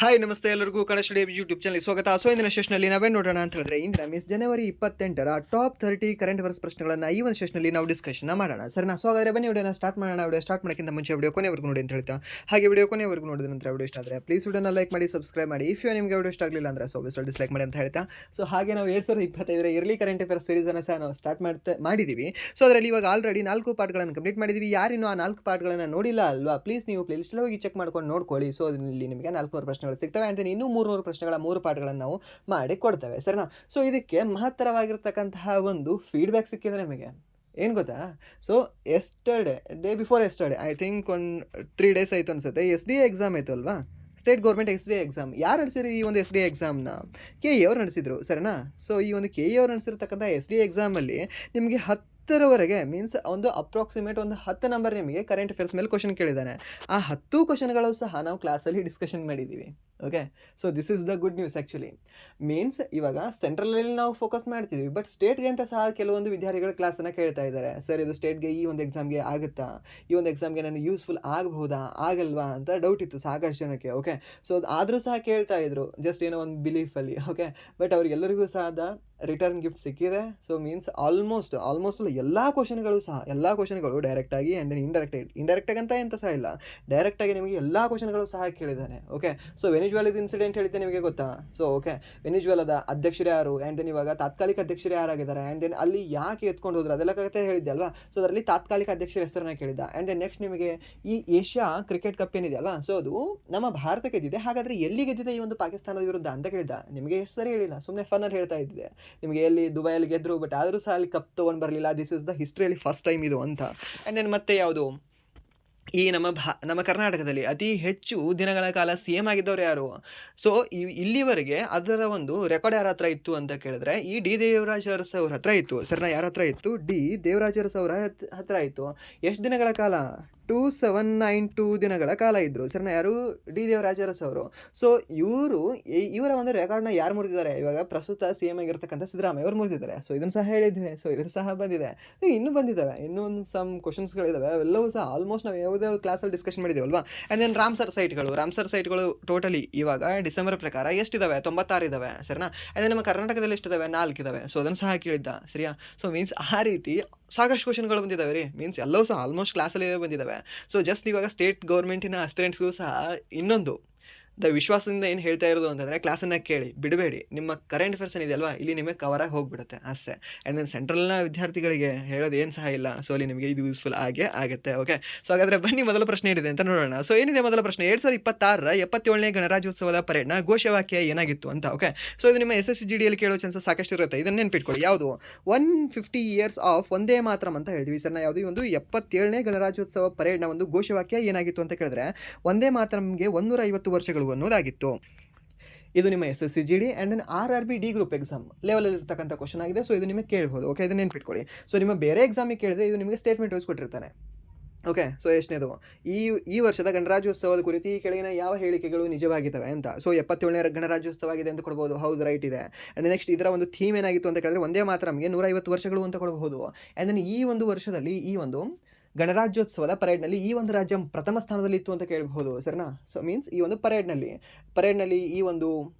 Hi ನಮಸ್ತೆ ಎಲ್ಲರಿಗೂ Kannada study YouTube channel ಸ್ವಾಗತ. ಸೊ ಇಂದಿನ ಸೆಷನಲ್ಲಿ ನಾವೇನು ನೋಡೋಣ ಅಂತ ಹೇಳಿದ್ರೆ ಇಂದಿನ ಜನವರಿ 28ರ ಟಾಪ್ 30 ಕರೆಂಟ್ ಅಫೇರ್ಸ್ ಪ್ರಶ್ನೆಗಳನ್ನು ಈ ಒಂದು ಸೆಷನಲ್ಲಿ ನಾವು ಡಿಸ್ಕಷನ್ ಮಾಡೋಣ. ಸರಿನಾ? ಸೊ ಹಾಗಾದ್ರೆ ಬನ್ನಿ ವಿಡಿಯೋನ ಸ್ಟಾರ್ಟ್ ಮಾಡೋಣ. ವಿಡಿಯೋ ಸ್ಟಾರ್ಟ್ ಮಾಡೋಕ್ಕಿಂತ ಮುಂಚೆ ವಿಡಿಯೋ ಕೊನೆವರೆಗೂ ನೋಡಿ ಅಂತ ಹೇಳ್ತಾ, ಹಾಗೆ ವಿಡಿಯೋ ಕೊನೆವರೆಗೂ ನೋಡಿದ ನಂತರ ವಿಡಿಯೋ ಇಷ್ಟ ಆದರೆ ಪ್ಲೀಸ್ ವಿಡಿಯೋನ ಲೈಕ್ ಮಾಡಿ, ಸಬ್ಸ್ಕ್ರೈಬ್ ಮಾಡಿ. ಇಫ್ ನಿಮಗೆ ವಿಡಿಯೋ ಇಷ್ಟ ಆಗಲಿಲ್ಲ ಅಂದರೆ ಸೊ ಡಿಸ್ಲೈಕ್ ಮಾಡಿ ಅಂತ ಹೇಳ್ತಾ, ಸೊ ಹಾಗೆ ನಾವು 2025 ಇಯರ್ಲಿ ಕರೆಂಟ್ ಅಫೇರ್ಸ್ ಸೀರೀಸನ್ನು ಸಹ ನಾವು ಸ್ಟಾರ್ಟ್ ಮಾಡಿದ್ದೀವಿ. ಸೊ ಅದರಲ್ಲಿ ಇವಾಗ ಆಲ್ರೆಡಿ 4 ಪಾರ್ಟ್ಗಳನ್ನು ಕಂಪ್ಲೀಟ್ ಮಾಡಿದ್ದೀವಿ. ಯಾರಿನ್ನೂ ಆ 4 ಪಾರ್ಟ್ಗಳನ್ನು ನೋಡಿಲ್ಲ ಅಲ್ವಾ, ಪ್ಲೀಸ್ ನೀವು ಪ್ಲೇಲಿಸ್ಟಲ್ಲಿ ಹೋಗಿ ಚೆಕ್ ಮಾಡ್ಕೊಂಡು ನೋಡ್ಕೊಳ್ಳಿ. ಸೊ ಇಲ್ಲಿ ನಿಮಗೆ 400 ಪ್ರಶ್ನೆಗಳು ಸಿಗ್ತವೆ ಆ್ಯಂಡ್ ಇನ್ನೂ 300 ಪ್ರಶ್ನೆಗಳ 3 ಪಾಠಗಳನ್ನು ನಾವು ಮಾಡಿ ಕೊಡ್ತೇವೆ. ಸರಿನಾ? ಸೊ ಇದಕ್ಕೆ ಮಹತ್ತರವಾಗಿರ್ತಕ್ಕಂತಹ ಒಂದು ಫೀಡ್ಬ್ಯಾಕ್ ಸಿಕ್ಕಿದೆ ನಮಗೆ. ಏನು ಗೊತ್ತಾ? So day before yesterday I think ಒಂದು 3 ಡೇಸ್ ಆಯಿತು ಅನ್ಸುತ್ತೆ, SDA ಎಕ್ಸಾಮ್ ಆಯಿತು ಅಲ್ವಾ, ಸ್ಟೇಟ್ ಗೌರ್ಮೆಂಟ್ SDA ಎಕ್ಸಾಮ್. ಯಾರು ನಡೆಸಿದ್ರು ಈ ಒಂದು SDA ಎಕ್ಸಾಮ್ನ? KE ಅವ್ರು ನಡೆಸಿದ್ರು. ಸರಿನಾ? ಸೊ ಈ ಒಂದು KE ಅವ್ರು ನಡೆಸಿರ್ತಕ್ಕಂಥ SDA ಎಕ್ಸಾಮಲ್ಲಿ ನಿಮಗೆ 10ರವರೆಗೆ ಮೀನ್ಸ್ ಒಂದು ಅಪ್ರಾಕ್ಸಿಮೇಟ್ ಒಂದು 10 ನಂಬರ್ ನಿಮಗೆ ಕರೆಂಟ್ ಅಫೇರ್ಸ್ ಮೇಲೆ ಕ್ವಶನ್ ಕೇಳಿದ್ದಾನೆ. ಆ 10 ಕ್ವಶನ್ಗಳು ಸಹ ನಾವು ಕ್ಲಾಸಲ್ಲಿ ಡಿಸ್ಕಷನ್ ಮಾಡಿದ್ದೀವಿ. Okay, so this is the good news actually. Means ಇವಾಗ ಸೆಂಟ್ರಲಲ್ಲಿ ನಾವು ಫೋಕಸ್ ಮಾಡ್ತಿದ್ವಿ, ಬಟ್ ಸ್ಟೇಟ್ಗೆ ಅಂತ ಸಹ ಕೆಲವೊಂದು ವಿದ್ಯಾರ್ಥಿಗಳು ಕ್ಲಾಸನ್ನು ಕೇಳ್ತಾ ಇದ್ದಾರೆ. ಸರ್ ಇದು ಸ್ಟೇಟ್ಗೆ ಈ ಒಂದು ಎಕ್ಸಾಮ್ಗೆ ಆಗುತ್ತಾ, ಈ ಒಂದು ಎಕ್ಸಾಮ್ಗೆ ನನಗೆ ಯೂಸ್ಫುಲ್ ಆಗಬಹುದಾ ಆಗಲ್ವಾ ಅಂತ ಡೌಟ್ ಇತ್ತು ಸಾಕಷ್ಟು ಜನಕ್ಕೆ. ಓಕೆ, ಸೊ ಆದರೂ ಸಹ ಕೇಳ್ತಾ ಇದ್ರು ಜಸ್ಟ್ ಏನೋ ಒಂದು ಬಿಲೀಫಲ್ಲಿ. ಓಕೆ, ಬಟ್ ಅವ್ರಿಗೆಲ್ಲರಿಗೂ ಸಹ ರಿಟರ್ನ್ ಗಿಫ್ಟ್ ಸಿಕ್ಕಿದೆ. ಸೊ ಮೀನ್ಸ್ ಆಲ್ಮೋಸ್ಟ್ ಎಲ್ಲ ಕ್ವಶನ್ಗಳು ಡೈರೆಕ್ಟಾಗಿ ಆ್ಯಂಡ್ ದೆನ್ ಇಂಡೈರೆಕ್ಟಾಗಿ ಅಂತ ಎಂತ ಸಹ ಇಲ್ಲ, ಡೈರೆಕ್ಟಾಗಿ ನಿಮಗೆ ಎಲ್ಲ ಕ್ವಶನ್ಗಳು ಸಹ ಕೇಳಿದ್ದಾನೆ. ಓಕೆ, ಸೊ ವೆನಿಜುವೆಲಾದ ಇನ್ಸಿಡೆಂಟ್ ಹೇಳಿದ್ದೆ ನಿಮಗೆ ಗೊತ್ತಾ? ಸೊ ಓಕೆ, ವೆನಿಜುವೆಲಾದ ಅಧ್ಯಕ್ಷರು ಯಾರು ಆ್ಯಂಡ್ ದೆನ್ ಇವಾಗ ತಾತ್ಕಾಲಿಕ ಅಧ್ಯಕ್ಷರು ಯಾರಾಗಿದ್ದಾರೆ ಆ್ಯಂಡ್ ದೆನ್ ಅಲ್ಲಿ ಯಾಕೆ ಎತ್ಕೊಂಡು ಹೋದ್ರು ಅದೆಲ್ಲ ಕತೆ ಹೇಳಿದ್ದೆ ಅಲ್ವಾ. ಸೊ ಅದರಲ್ಲಿ ತಾತ್ಕಾಲಿಕ ಅಧ್ಯಕ್ಷರ ಹೆಸರನ್ನ ಕೇಳಿದ್ದ. ಆ್ಯಂಡ್ ದೆನ್ ನೆಕ್ಸ್ಟ್ ನಿಮಗೆ ಈ ಏಷ್ಯಾ ಕ್ರಿಕೆಟ್ ಕಪ್ ಏನಿದೆಯಲ್ವಾ, ಸೊ ಅದು ನಮ್ಮ ಭಾರತ ಗೆದ್ದಿದೆ, ಹಾಗಾದರೆ ಎಲ್ಲಿ ಗೆದ್ದಿದೆ ಈ ಒಂದು ಪಾಕಿಸ್ತಾನದ ವಿರುದ್ಧ ಅಂತ ಕೇಳಿದ್ದ. ನಿಮಗೆ ಹೆಸರೇ ಹೇಳಿಲ್ಲ, ಸುಮ್ಮನೆ ಫನ್ನಲ್ಲಿ ಹೇಳ್ತಾ ಇದ್ದಿದೆ. ನಿಮಗೆ ಎಲ್ಲಿ ದುಬೈಯಲ್ಲಿ ಗೆದ್ದರು, ಬಟ್ ಆದರೂ ಸಹ ಅಲ್ಲಿ ಕಪ್ ತೊಗೊಂಡು ಬರಲಿಲ್ಲ. ದಿಸ್ ಇಸ್ ದ ಹಿಸ್ಟ್ರಿಯಲ್ಲಿ ಫಸ್ಟ್ ಟೈಮ್ ಇದು ಅಂತ. ಆ್ಯಂಡ್ ದೆನ್ ಮತ್ತೆ ಯಾವುದು, ಈ ನಮ್ಮ ಕರ್ನಾಟಕದಲ್ಲಿ ಅತಿ ಹೆಚ್ಚು ದಿನಗಳ ಕಾಲ CM ಆಗಿದ್ದವ್ರು ಯಾರು? ಸೊ ಇಲ್ಲಿವರೆಗೆ ಅದರ ಒಂದು ರೆಕಾರ್ಡ್ ಯಾರ ಹತ್ರ ಇತ್ತು ಅಂತ ಕೇಳಿದ್ರೆ ಈ ಡಿ ದೇವರಾಜ್ ಅರಸ್ ಅವ್ರ ಹತ್ರ ಇತ್ತು. ಸರ್ನ ಯಾರ ಹತ್ರ ಇತ್ತು? ಡಿ ದೇವರಾಜ್ ಅರಸ್ ಅವರ ಹತ್ರ ಇತ್ತು. ಎಷ್ಟು ದಿನಗಳ ಕಾಲ? 2792 ದಿನಗಳ ಕಾಲ ಇದ್ದರು. ಸರ್ನ ಯಾರು? ಡಿ ದೇವರಾಜ್ ಅರಸ್ ಅವರು. ಸೊ ಇವರ ಒಂದು ರೆಕಾರ್ಡ್ನ ಯಾರು ಮುರಿದಿದ್ದಾರೆ? ಇವಾಗ ಪ್ರಸ್ತುತ CM ಆಗಿರ್ತಕ್ಕಂಥ ಸಿದ್ದರಾಮಯ್ಯ ಅವರು ಮುರಿದಿದ್ದಾರೆ. ಸೊ ಇದನ್ನು ಸಹ ಹೇಳಿದ್ವಿ. ಸೊ ಇದನ್ನು ಸಹ ಬಂದಿದೆ, ಇನ್ನೂ ಬಂದಿದ್ದಾವೆ, ಇನ್ನೂ ಒಂದು ಸಮ್ ಕ್ವಶನ್ಸ್ಗಳಿದ್ದಾವೆ. ಅವೆಲ್ಲವೂ ಸಹ ಆಲ್ಮೋಸ್ಟ್ ನಾವು ಯಾವುದೇ ಕ್ಲಾಸಲ್ಲಿ ಡಿಸ್ಕಷನ್ ಮಾಡಿದ್ದೀವಲ್ವಾ. ಆ್ಯಂಡ್ ದೆನ್ ರಾಮ್ಸರ್ ಸೈಟ್ಗಳು ಟೋಟಲಿ ಇವಾಗ ಡಿಸೆಂಬರ್ ಪ್ರಕಾರ ಎಷ್ಟಿದ್ದಾವೆ? 96 ಇದ್ದಾವೆ. ಸರಿನಾ? ಅದೇ ನಮ್ಮ ಕರ್ನಾಟಕದಲ್ಲಿ ಎಷ್ಟಿದ್ದಾವೆ? 4 ಇದ್ದಾವೆ. ಸೊ ಅದನ್ನು ಸಹ ಕೇಳಿದ್ದ. ಸರಿಯಾ? ಸೊ ಮೀನ್ಸ್ ಆ ರೀತಿ ಸಾಕಷ್ಟು ಕ್ವಶನ್ಗಳು ಬಂದಿದ್ದಾವೆ ರೀ. ಮೀನ್ಸ್ ಎಲ್ಲವೂ ಸಹ ಆಲ್ಮೋಸ್ಟ್ ಕ್ಲಾಸಲ್ಲಿ ಬಂದಿದ್ದಾವೆ. ಸೊ ಜಸ್ಟ್ ಇವಾಗ ಸ್ಟೇಟ್ ಗೌರ್ಮೆಂಟಿನ ಅಸ್ಪಿರೆಂಟ್ಸ್ಗೂ ಸಹ ಇನ್ನೊಂದು ವಿಶ್ವಾಸದಿಂದ ಏನು ಹೇಳ್ತಾ ಇರೋದು ಅಂತಂದರೆ, ಕ್ಲಾಸನ್ನು ಕೇಳಿ ಬಿಡಬೇಡಿ, ನಿಮ್ಮ ಕರೆಂಟ್ ಅಫೇರ್ಸ್ ಏನಿದೆಯಲ್ವಾ ಇಲ್ಲಿ ನಿಮಗೆ ಕವರಾಗಿ ಹೋಗಿಬಿಡುತ್ತೆ ಅಷ್ಟೇ. ಆ್ಯಂಡ್ ದೆನ್ ಸೆಂಟ್ರಲ್ನ ವಿದ್ಯಾರ್ಥಿಗಳಿಗೆ ಹೇಳೋದು ಏನು ಸಹ ಇಲ್ಲ. ಸೊ ಅಲ್ಲಿ ನಿಮಗೆ ಇದು ಯೂಸ್ಫುಲ್ ಆಗೇ ಆಗುತ್ತೆ. ಓಕೆ, ಸೊ ಹಾಗಾದರೆ ಬನ್ನಿ ಮೊದಲ ಪ್ರಶ್ನೆ ಏನಿದೆ ಅಂತ ನೋಡೋಣ. ಸೊ ಏನಿದೆ ಮೊದಲ ಪ್ರಶ್ನೆ? 2026ರ 77ನೇ ಗಣರಾಜ್ಯೋತ್ಸವದ ಪರೇಡ್ನ ಘೋಷವಾಕ್ಯ ಏನಾಗಿತ್ತು ಅಂತ. ಓಕೆ, ಸೊ ಇದು ನಿಮ್ಮ SSGDಯಲ್ಲಿ ಕೇಳೋ ಚಾನ್ಸಸ್ ಸಾಕಷ್ಟು ಇರುತ್ತೆ. ಇದನ್ನು ನೆನ್ಪಿಟ್ಕೊಳ್ಳಿ. ಯಾವುದು? 150 years ಆಫ್ ಒಂದೇ ಮಾತರಂ ಅಂತ ಹೇಳ್ತೀವಿ. ಸರ್ ಯಾವುದು? ಒಂದು 77ನೇ ಗಣರಾಜ್ಯೋತ್ಸವ ಪರೇಡ್ನ ಒಂದು ಘೋಷವಾಕ್ಯ ಏನಾಗಿತ್ತು ಅಂತ ಕೇಳಿದ್ರೆ ಒಂದೇ ಮಾತರಂಗೆ 150 ವರ್ಷಗಳು ಅನ್ನೋದಾಗಿತ್ತು. ಇದು ನಿಮ್ಮ SSCGD and then RRB D group exam ಲೆವೆಲಲ್ಲಿ ಇರ್ತಕ್ಕಂಥ ಕ್ವಶನ್ ಆಗಿದೆ. ಸೊ ಇದು ನಿಮಗೆ ಕೇಳ್ಬೋದು. ಓಕೆ, ಇದನ್ನು ನೆನ್ಪಿಟ್ಕೊಳ್ಳಿ. ಸೊ ನಿಮ್ಮ ಬೇರೆ ಎಕ್ಸಾಮಿಗೆ ಕೇಳಿದ್ರೆ ಇದು ನಿಮಗೆ ಸ್ಟೇಟ್ಮೆಂಟ್ ವೈಸ್ ಕೊಟ್ಟಿರ್ತಾನೆ. ಓಕೆ, ಸೊ ಎಷ್ಟನೇದು? ಈ ವರ್ಷದ ಗಣರಾಜ್ಯೋತ್ಸವದ ಕುರಿತು ಈ ಕೆಳಗಿನ ಯಾವ ಹೇಳಿಕೆಗಳು ನಿಜವಾಗಿದ್ದಾವೆ ಅಂತ. ಸೊ 77ನೇ ಗಣರಾಜ್ಯೋತ್ಸವ ಆಗಿದೆ ಅಂತ ಕೊಡ್ಬೋದು. ಹೌದು, ರೈಟ್ ಇದೆ. ಆ್ಯಂಡ್ ನೆಕ್ಸ್ಟ್ ಇದರ ಒಂದು ಥೀಮ್ ಏನಾಗಿತ್ತು ಅಂತ ಕೇಳಿದ್ರೆ ಒಂದೇ ಮಾತರಂಗೆ 150 ವರ್ಷಗಳು ಅಂತ ಕೊಡಬಹುದು. ಆ್ಯಂಡ್ ದೆನ್ ಈ ಒಂದು ವರ್ಷದಲ್ಲಿ ಈ ಒಂದು ಗಣರಾಜ್ಯೋತ್ಸವದ ಪರೇಡ್ನಲ್ಲಿ ಈ ಒಂದು ರಾಜ್ಯ ಪ್ರಥಮ ಸ್ಥಾನದಲ್ಲಿ ಇತ್ತು ಅಂತ ಕೇಳಬಹುದು. ಸರಿನಾ? ಸೊ ಮೀನ್ಸ್ ಈ ಒಂದು ಪರೇಡ್ನಲ್ಲಿ ಈ ಒಂದು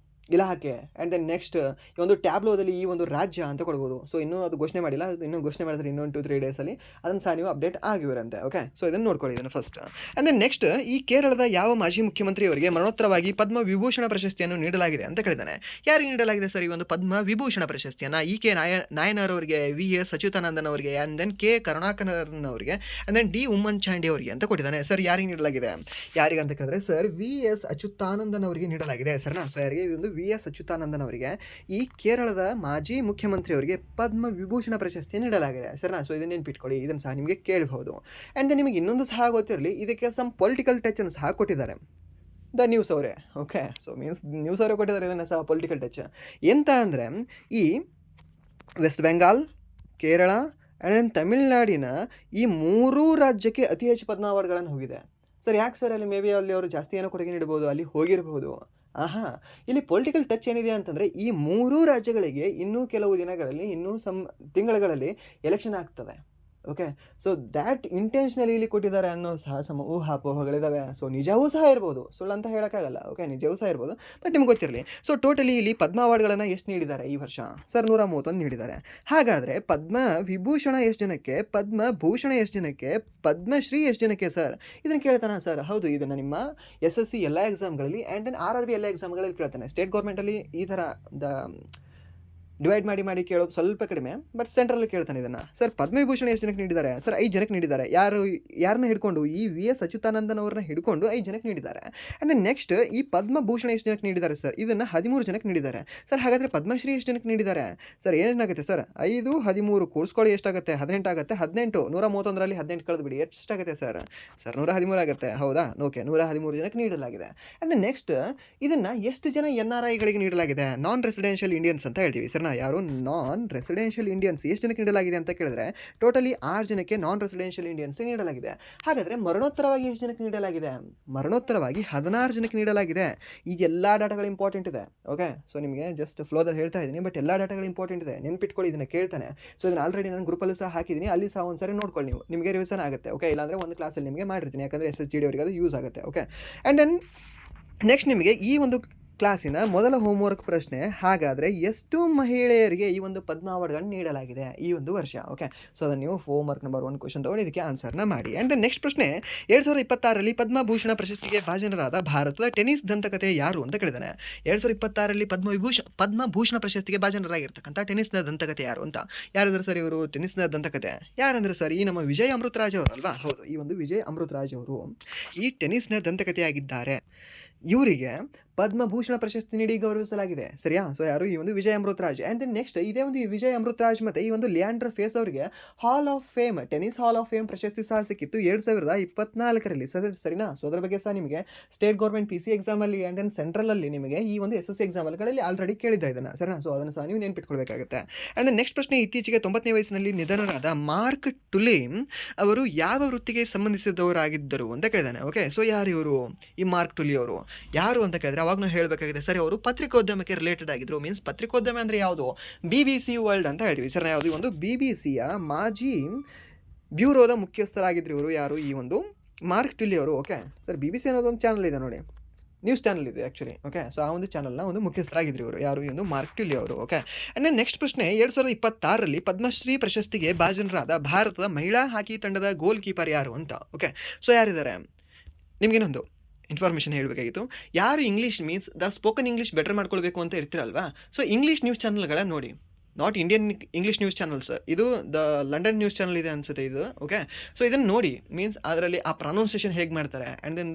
ಇಲಾಖೆ ಆ್ಯಂಡ್ ದೆನ್ ನೆಕ್ಸ್ಟ್ ಈ ಒಂದು ಟ್ಯಾಬ್ಲೋದಲ್ಲಿ ಈ ಒಂದು ರಾಜ್ಯ ಅಂತ ಕೊಡ್ಬೋದು. ಸೊ ಇನ್ನೂ ಅದು ಘೋಷಣೆ ಮಾಡಿಲ್ಲ, ಅದು ಇನ್ನೂ ಘೋಷಣೆ ಮಾಡಿದ್ರೆ ಇನ್ನೊಂದು 2-3 ಡೇಸಲ್ಲಿ ಅದನ್ನು ಸಹ ನೀವು ಅಪ್ಡೇಟ್ ಆಗಿರಂತೆ. ಓಕೆ, ಸೊ ಇದನ್ನು ನೋಡ್ಕೊಳ್ಳಿ ಇದನ್ನು ಫಸ್ಟ್. ಆ್ಯಂಡ್ ದೆನ್ ನೆಕ್ಸ್ಟ್, ಈ ಕೇರಳದ ಯಾವ ಮಾಜಿ ಮುಖ್ಯಮಂತ್ರಿಯವರಿಗೆ ಮರಣೋತ್ತರವಾಗಿ ಪದ್ಮ ವಿಭೂಷಣ ಪ್ರಶಸ್ತಿಯನ್ನು ನೀಡಲಾಗಿದೆ ಅಂತ ಕೇಳಿದ್ದಾನೆ. ಯಾರಿಗೆ ನೀಡಲಾಗಿದೆ ಸರ್ ಈ ಒಂದು ಪದ್ಮ ವಿಭೂಷಣ ಪ್ರಶಸ್ತಿಯನ್ನು? EK ನಾಯನರ್ ಅವರಿಗೆ, VS ಅಚ್ಯುತಾನಂದನ್ ಅವರಿಗೆ, ಆ್ಯಂಡ್ ದೆನ್ K ಕರುಣಾಕರನ್ ಅವರಿಗೆ, and then D Oommen Chandy ಅವರಿಗೆ ಅಂತ ಕೊಟ್ಟಿದ್ದಾನೆ. ಸರ್ ಯಾರಿಗೆ ನೀಡಲಾಗಿದೆ? ಯಾರಿಗೆ ಅಂತ ಕೇಳಿದ್ರೆ ಸರ್ VS ಅಚ್ಯುತಾನಂದನ್ ಅವರಿಗೆ ನೀಡಲಾಗಿದೆ. ಸರ್ನಾ? ಸೊ ಯಾರಿಗೆ? ಒಂದು VS ಅಚ್ಯುತಾನಂದನ್ ಅವರಿಗೆ ಈ ಕೇರಳದ ಮಾಜಿ ಮುಖ್ಯಮಂತ್ರಿಯವರಿಗೆ ಪದ್ಮ ವಿಭೂಷಣ ಪ್ರಶಸ್ತಿ ನೀಡಲಾಗಿದೆ. ಸರಿನಾ? ಸೊ ಇದನ್ನು ನೆನ್ಪಿಟ್ಕೊಳ್ಳಿ, ಇದನ್ನು ಸಹ ನಿಮಗೆ ಕೇಳಬಹುದು. ಆ್ಯಂಡ್ ನಿಮಗೆ ಇನ್ನೊಂದು ಸಹ ಗೊತ್ತಿರಲಿ, ಇದಕ್ಕೆ ಸಮ್ ಪೊಲಿಟಿಕಲ್ ಟಚನ್ನು ಸಹ ಕೊಟ್ಟಿದ್ದಾರೆ ದ ನ್ಯೂಸ್ ಅವರೇ. ಓಕೆ, ಸೊ ಮೀನ್ಸ್ ನ್ಯೂಸ್ ಅವರೇ ಕೊಟ್ಟಿದ್ದಾರೆ ಇದನ್ನು ಸಹ ಪೊಲಿಟಿಕಲ್ ಟಚ್. ಎಂತ ಅಂದರೆ ಈ West Bengal, Kerala and then ತಮಿಳುನಾಡಿನ ಈ 3 ರಾಜ್ಯಕ್ಕೆ ಅತಿ ಹೆಚ್ಚು ಪದ್ಮ ಅವಾರ್ಡ್ಗಳನ್ನು ಹೋಗಿದೆ. ಸರ್ ಯಾಕೆ ಸರ್? ಅಲ್ಲಿ ಮೇ ಬಿ ಅಲ್ಲಿ ಅವರು ಜಾಸ್ತಿ ಏನೋ ಕೊಡುಗೆ ನೀಡಬಹುದು, ಅಲ್ಲಿ ಹೋಗಿರಬಹುದು. ಇಲ್ಲಿ ಪೊಲಿಟಿಕಲ್ ಟಚ್ ಏನಿದೆ ಅಂತಂದರೆ ಈ 3 ರಾಜ್ಯಗಳಿಗೆ ಇನ್ನೂ ಕೆಲವು ದಿನಗಳಲ್ಲಿ, ಇನ್ನೂ ತಿಂಗಳುಗಳಲ್ಲಿ ಎಲೆಕ್ಷನ್ ಆಗ್ತದೆ. ಓಕೆ. ಸೊ ದ್ಯಾಟ್ ಇಂಟೆನ್ಷನಲಿ ಇಲ್ಲಿ ಕೊಟ್ಟಿದ್ದಾರೆ ಅನ್ನೋ ಸಹ ಊಹಾಪೋಹಗಳಿದ್ದಾವೆ. ಸೊ ನಿಜವೂ ಸಹ ಇರ್ಬೋದು, ಸುಳ್ಳು ಅಂತ ಹೇಳೋಕ್ಕಾಗಲ್ಲ. ಓಕೆ, ನಿಜವೂ ಸಹ ಇರ್ಬೋದು, ಬಟ್ ನಿಮ್ಗೆ ಗೊತ್ತಿರಲಿ. ಸೊ ಟೋಟಲಿ ಇಲ್ಲಿ ಪದ್ಮ ಅವಾರ್ಡ್ಗಳನ್ನು ಎಷ್ಟು ನೀಡಿದ್ದಾರೆ ಈ ವರ್ಷ ಸರ್? 131 ನೀಡಿದ್ದಾರೆ. ಹಾಗಾದರೆ ಪದ್ಮ ವಿಭೂಷಣ ಎಷ್ಟು ಜನಕ್ಕೆ, ಪದ್ಮಭೂಷಣ ಎಷ್ಟು ಜನಕ್ಕೆ, ಪದ್ಮಶ್ರೀ ಎಷ್ಟು ಜನಕ್ಕೆ ಸರ್? ಇದನ್ನು ಕೇಳ್ತಾನೆ ಸರ್. ಹೌದು, ಇದನ್ನು ನಿಮ್ಮ SSC ಎಲ್ಲ ಎಕ್ಸಾಮ್ಗಳಲ್ಲಿ ಆ್ಯಂಡ್ ದೆನ್ RRB ಎಲ್ಲ ಎಕ್ಸಾಮ್ಗಳಲ್ಲಿ ಕೇಳ್ತಾನೆ. ಸ್ಟೇಟ್ ಗೌರ್ಮೆಂಟಲ್ಲಿ ಈ ಥರ ಡಿವೈಡ್ ಮಾಡಿ ಕೇಳೋದು ಸ್ವಲ್ಪ ಕಡಿಮೆ, ಬಟ್ ಸೆಂಟ್ರಲ್ಲಿ ಕೇಳ್ತಾನೆ ಇದನ್ನು. ಸರ್ ಪದ್ಮವಿಭೂಷಣ ಎಷ್ಟು ಜನಕ್ಕೆ ನೀಡಿದ್ದಾರೆ ಸರ್? 5 ಜನಕ್ಕೆ ನೀಡಿದ್ದಾರೆ. ಯಾರನ್ನ ಹಿಡ್ಕೊಂಡು? ಈ VS ಅಚ್ಯುತಾನಂದನ್ ಅವ್ರನ್ನ ಹಿಡ್ಕೊಂಡು 5 ಜನಕ್ಕೆ ನೀಡಿದ್ದಾರೆ. ಆ್ಯಂಡ್ ದೆನ್ ನೆಕ್ಸ್ಟ್ ಈ ಪದ್ಮಭೂಷಣ ಎಷ್ಟು ಜನಕ್ಕೆ ನೀಡಿದ್ದಾರೆ ಸರ್? ಇದನ್ನು 13 ಜನಕ್ಕೆ ನೀಡಿದ್ದಾರೆ. ಸರ್ ಹಾಗಾದರೆ ಪದ್ಮಶ್ರೀ ಎಷ್ಟು ಜನಕ್ಕೆ ನೀಡಿದ್ದಾರೆ ಸರ್? ಏನಾಗುತ್ತೆ ಸರ್? 5 13 ಕೂಡಿಸ್ಕೊಳ್ಳಿ, ಎಷ್ಟಾಗುತ್ತೆ? 18 ಆಗುತ್ತೆ. 18 131ರಲ್ಲಿ 18 ಕಳೆದುಬಿಡಿ, ಎಷ್ಟಾಗುತ್ತೆ ಸರ್? 113 ಆಗುತ್ತೆ. ಹೌದಾ? ಓಕೆ, 113 ಜನಕ್ಕೆ ನೀಡಲಾಗಿದೆ. ಆ್ಯಂಡ್ ನೆಕ್ಸ್ಟ್ ಇದನ್ನು ಎಷ್ಟು ಜನ NRIಗಳಿಗೆ ನೀಡಲಾಗಿದೆ? ನಾನ್ ರೆಸಿಡೆನ್ಷಿಯಲ್ ಇಂಡಿಯನ್ಸ್ ಅಂತ ಹೇಳ್ತೀವಿ ಸರ್. ಯಾರು ನಾನ್ ರೆಸಿಡೆನ್ಷಿಯಲ್ ಇಂಡಿಯನ್ಸ್ ಎಷ್ಟು ಜನಕ್ಕೆ ನೀಡಲಾಗಿದೆ ಅಂತ ಕೇಳಿದ್ರೆ ಟೋಟಲಿ 6 ಜನಕ್ಕೆ ನಾನ್ ರೆಸಿಡೆನ್ಷಿಯಲ್ ಇಂಡಿಯನ್ಸ್ ನೀಡಲಾಗಿದೆ. ಹಾಗಾದರೆ ಮರಣೋತ್ತರವಾಗಿ ಎಷ್ಟು ಜನಕ್ಕೆ ನೀಡಲಾಗಿದೆ? ಮರಣೋತ್ತರವಾಗಿ 16 ಜನಕ್ಕೆ ನೀಡಲಾಗಿದೆ. ಈ ಎಲ್ಲ ಡಾಟಾಗಳು ಇಂಪಾರ್ಟೆಂಟ್ ಇದೆ. ಓಕೆ, ಸೊ ನಿಮಗೆ ಜಸ್ಟ್ ಫ್ಲೋದಲ್ಲಿ ಹೇಳ್ತಾ ಇದ್ದೀನಿ, ಬಟ್ ಎಲ್ಲ ಡಾಟಾಗಳು ಇಂಪಾರ್ಟೆಂಟ್ ಇದೆ, ನೆನ್ಪಿಟ್ಕೊಳ್ಳಿ. ಇದನ್ನು ಕೇಳ್ತಾನೆ. ಸೊ ಇದನ್ನು ಆಲ್ರೆಡಿ ನಾನು ಗ್ರೂಪಲ್ಲಿ ಸಹ ಹಾಕಿದ್ದೀನಿ, ಅಲ್ಲಿ ಸಹ ಒಂದ್ಸರಿ ನೋಡ್ಕೊಳ್ಳಿ, ನಿಮಗೆ ರಿವಿಷನ್ ಆಗುತ್ತೆ. ಓಕೆ, ಇಲ್ಲಾಂದರೆ ಒಂದು ಕ್ಲಾಸಲ್ಲಿ ನಿಮಗೆ ಮಾಡಿರ್ತೀನಿ, ಯಾಕಂದರೆ SSGD ಅವರಿಗೆ ಅದು ಯೂಸ್ ಆಗುತ್ತೆ. ಓಕೆ, ಆ್ಯಂಡ್ ದೆನ್ ನೆಕ್ಸ್ಟ್ ನಿಮಗೆ ಈ ಒಂದು ಕ್ಲಾಸಿನ ಮೊದಲ ಹೋಮ್ವರ್ಕ್ ಪ್ರಶ್ನೆ, ಹಾಗಾದರೆ ಎಷ್ಟು ಮಹಿಳೆಯರಿಗೆ ಈ ಒಂದು ಪದ್ಮ ಅವಾರ್ಡ್ಗಳನ್ನು ನೀಡಲಾಗಿದೆ ಈ ಒಂದು ವರ್ಷ? ಓಕೆ, ಸೊ ಅದನ್ನು ನೀವು ಹೋಮ್ವರ್ಕ್ ನಂಬರ್ 1 ಕ್ವಶನ್ ತೊಗೊಂಡು ಇದಕ್ಕೆ ಆನ್ಸರ್ನ ಮಾಡಿ. ಆ್ಯಂಡ್ ನೆಕ್ಸ್ಟ್ ಪ್ರಶ್ನೆ, 2026ರಲ್ಲಿ ಪದ್ಮಭೂಷಣ ಪ್ರಶಸ್ತಿಗೆ ಭಾಜನರಾದ ಭಾರತದ ಟೆನ್ನಿಸ್ ದಂತಕತೆ ಯಾರು ಅಂತ ಕೇಳಿದಾನೆ. 2026ರಲ್ಲಿ ಪದ್ಮಭೂಷಣ ಪ್ರಶಸ್ತಿಗೆ ಭಾಜನರಾಗಿರ್ತಕ್ಕಂಥ ಟೆನ್ನಿಸ್ನ ದಂತಕತೆ ಯಾರು ಅಂತ. ಯಾರಂದ್ರೆ ಸರ್ ಇವರು ಟೆನ್ನಿಸ್ನ ದಂತಕತೆ? ಯಾರಂದ್ರೆ ಸರ್ ಈ ನಮ್ಮ ವಿಜಯ್ ಅಮೃತರಾಜ್ ಅವರು ಅಲ್ವಾ? ಹೌದು, ಈ ಒಂದು ವಿಜಯ್ ಅಮೃತರಾಜ್ ಅವರು ಈ ಟೆನ್ನಿಸ್ನ ದಂತಕತೆಯಾಗಿದ್ದಾರೆ. ಇವರಿಗೆ ಪದ್ಮಭೂಷಣ ಪ್ರಶಸ್ತಿ ನೀಡಿ ಗೌರವಿಸಲಾಗಿದೆ. ಸರಿಯಾ? ಸೊ ಯಾರು? ಈ ಒಂದು Vijay Amritraj. And then next ಇದೇ ಒಂದು ವಿಜಯ್ ಅಮೃತರಾಜ್ ಮತ್ತು ಈ ಒಂದು ಲಿಯಾಂಡರ್ ಪೇಸ್ ಅವರಿಗೆ hall of fame, tennis hall of fame ಪ್ರಶಸ್ತಿ ಸಹ ಸಿಕ್ಕಿತ್ತು 2024ರಲ್ಲಿ. ಸರಿನಾ? ಸೊ ಅದರ ಬಗ್ಗೆ ಸಹ ನಿಮಗೆ ಸ್ಟೇಟ್ ಗೌರ್ಮೆಂಟ್ PC ಎಕ್ಸಾಮಲ್ಲಿ ಆ್ಯಂಡ್ ದೆನ್ ಸೆಂಟ್ರಲಲ್ಲಿ ನಿಮಗೆ ಈ ಒಂದು SSC ಎಕ್ಸಾಮ್ಗಳಲ್ಲಿ ಆಲ್ರೆಡಿ ಕೇಳಿದ್ದ ಇದನ್ನು. ಸರಿನಾ? ಸೊ ಅದನ್ನು ಸಹ ನೀವು ನೆನ್ಪಿಟ್ಕೊಳ್ಬೇಕಾಗುತ್ತೆ. ಆ್ಯಂಡ್ ದೆನ್ ನೆಕ್ಸ್ಟ್ ಪ್ರಶ್ನೆ, ಇತ್ತೀಚೆಗೆ 90ನೇ ವಯಸ್ಸಿನಲ್ಲಿ ನಿಧನರಾದ ಮಾರ್ಕ್ ಟುಲೇಮ್ ಅವರು ಯಾವ ವೃತ್ತಿಗೆ ಸಂಬಂಧಿಸಿದವರಾಗಿದ್ದರು ಅಂತ ಕೇಳಿದಾನೆ. ಓಕೆ, ಸೊ ಯಾರು ಇವರು? ಈ ಮಾರ್ಕ್ ಟುಲಿ ಅವರು ಯಾರು ಅಂತ ಕೇಳಿದ್ರೆ ಅವಾಗ ನಾವು ಹೇಳಬೇಕಾಗಿದೆ ಸರಿ, ಅವರು ಪತ್ರಿಕೋದ್ಯಮಕ್ಕೆ ರಿಲೇಟೆಡ್ ಆಗಿದ್ರು. ಮೀನ್ಸ್ ಪತ್ರಿಕೋದ್ಯಮ ಅಂದರೆ ಯಾವುದು? BBC ವರ್ಲ್ಡ್ ಅಂತ ಹೇಳ್ತೀವಿ ಸರ್. ಯಾವುದು? ಒಂದು BBCಯ ಮಾಜಿ ಬ್ಯೂರೋದ ಮುಖ್ಯಸ್ಥರಾಗಿದ್ರು ಇವರು. ಯಾರು? ಈ ಒಂದು ಮಾರ್ಕ್ ಟುಲಿ ಅವರು. ಓಕೆ ಸರ್, BBC ಅನ್ನೋದೊಂದು ಚಾನಲ್ ಇದೆ ನೋಡಿ, ನ್ಯೂಸ್ ಚಾನಲ್ ಇದೆ ಆ್ಯಕ್ಚುಲಿ. ಓಕೆ, ಸೊ ಆ ಒಂದು ಚಾನಲ್ನ ಒಂದು ಮುಖ್ಯಸ್ಥರಾಗಿದ್ರು ಇವರು. ಯಾರು? ಈ ಒಂದು ಮಾರ್ಕ್ ಟುಲಿ ಅವರು. ಓಕೆ, ಆ್ಯಂಡ್ ನೆಕ್ಸ್ಟ್ ಪ್ರಶ್ನೆ, 2026ರಲ್ಲಿ ಪದ್ಮಶ್ರೀ ಪ್ರಶಸ್ತಿಗೆ ಭಾಜನರಾದ ಭಾರತದ ಮಹಿಳಾ ಹಾಕಿ ತಂಡದ ಗೋಲ್ ಕೀಪರ್ ಯಾರು ಅಂತ. ಓಕೆ, ಸೊ ಯಾರಿದ್ದಾರೆ? ನಿಮಗೇನೊಂದು ಇನ್ಫಾರ್ಮೇಷನ್ ಹೇಳಬೇಕಾಗಿತ್ತು. ಯಾರು English means spoken English better ಮಾಡ್ಕೊಳ್ಬೇಕು ಅಂತ ಇರ್ತೀರಲ್ವಾ? ಸೊ ಇಂಗ್ಲೀಷ್ ನ್ಯೂಸ್ ಚಾನಲ್ಗಳ ನೋಡಿ, not Indian English news channels, ಇದು ಲಂಡನ್ ನ್ಯೂಸ್ ಚಾನಲ್ ಇದೆ ಅನಿಸುತ್ತೆ ಇದು. ಓಕೆ, ಸೊ ಇದನ್ನು ನೋಡಿ, ಮೀನ್ಸ್ ಅದರಲ್ಲಿ ಆ ಪ್ರೊನೌನ್ಸಿಯೇಷನ್ ಹೇಗೆ ಮಾಡ್ತಾರೆ ಆ್ಯಂಡ್ ದೆನ್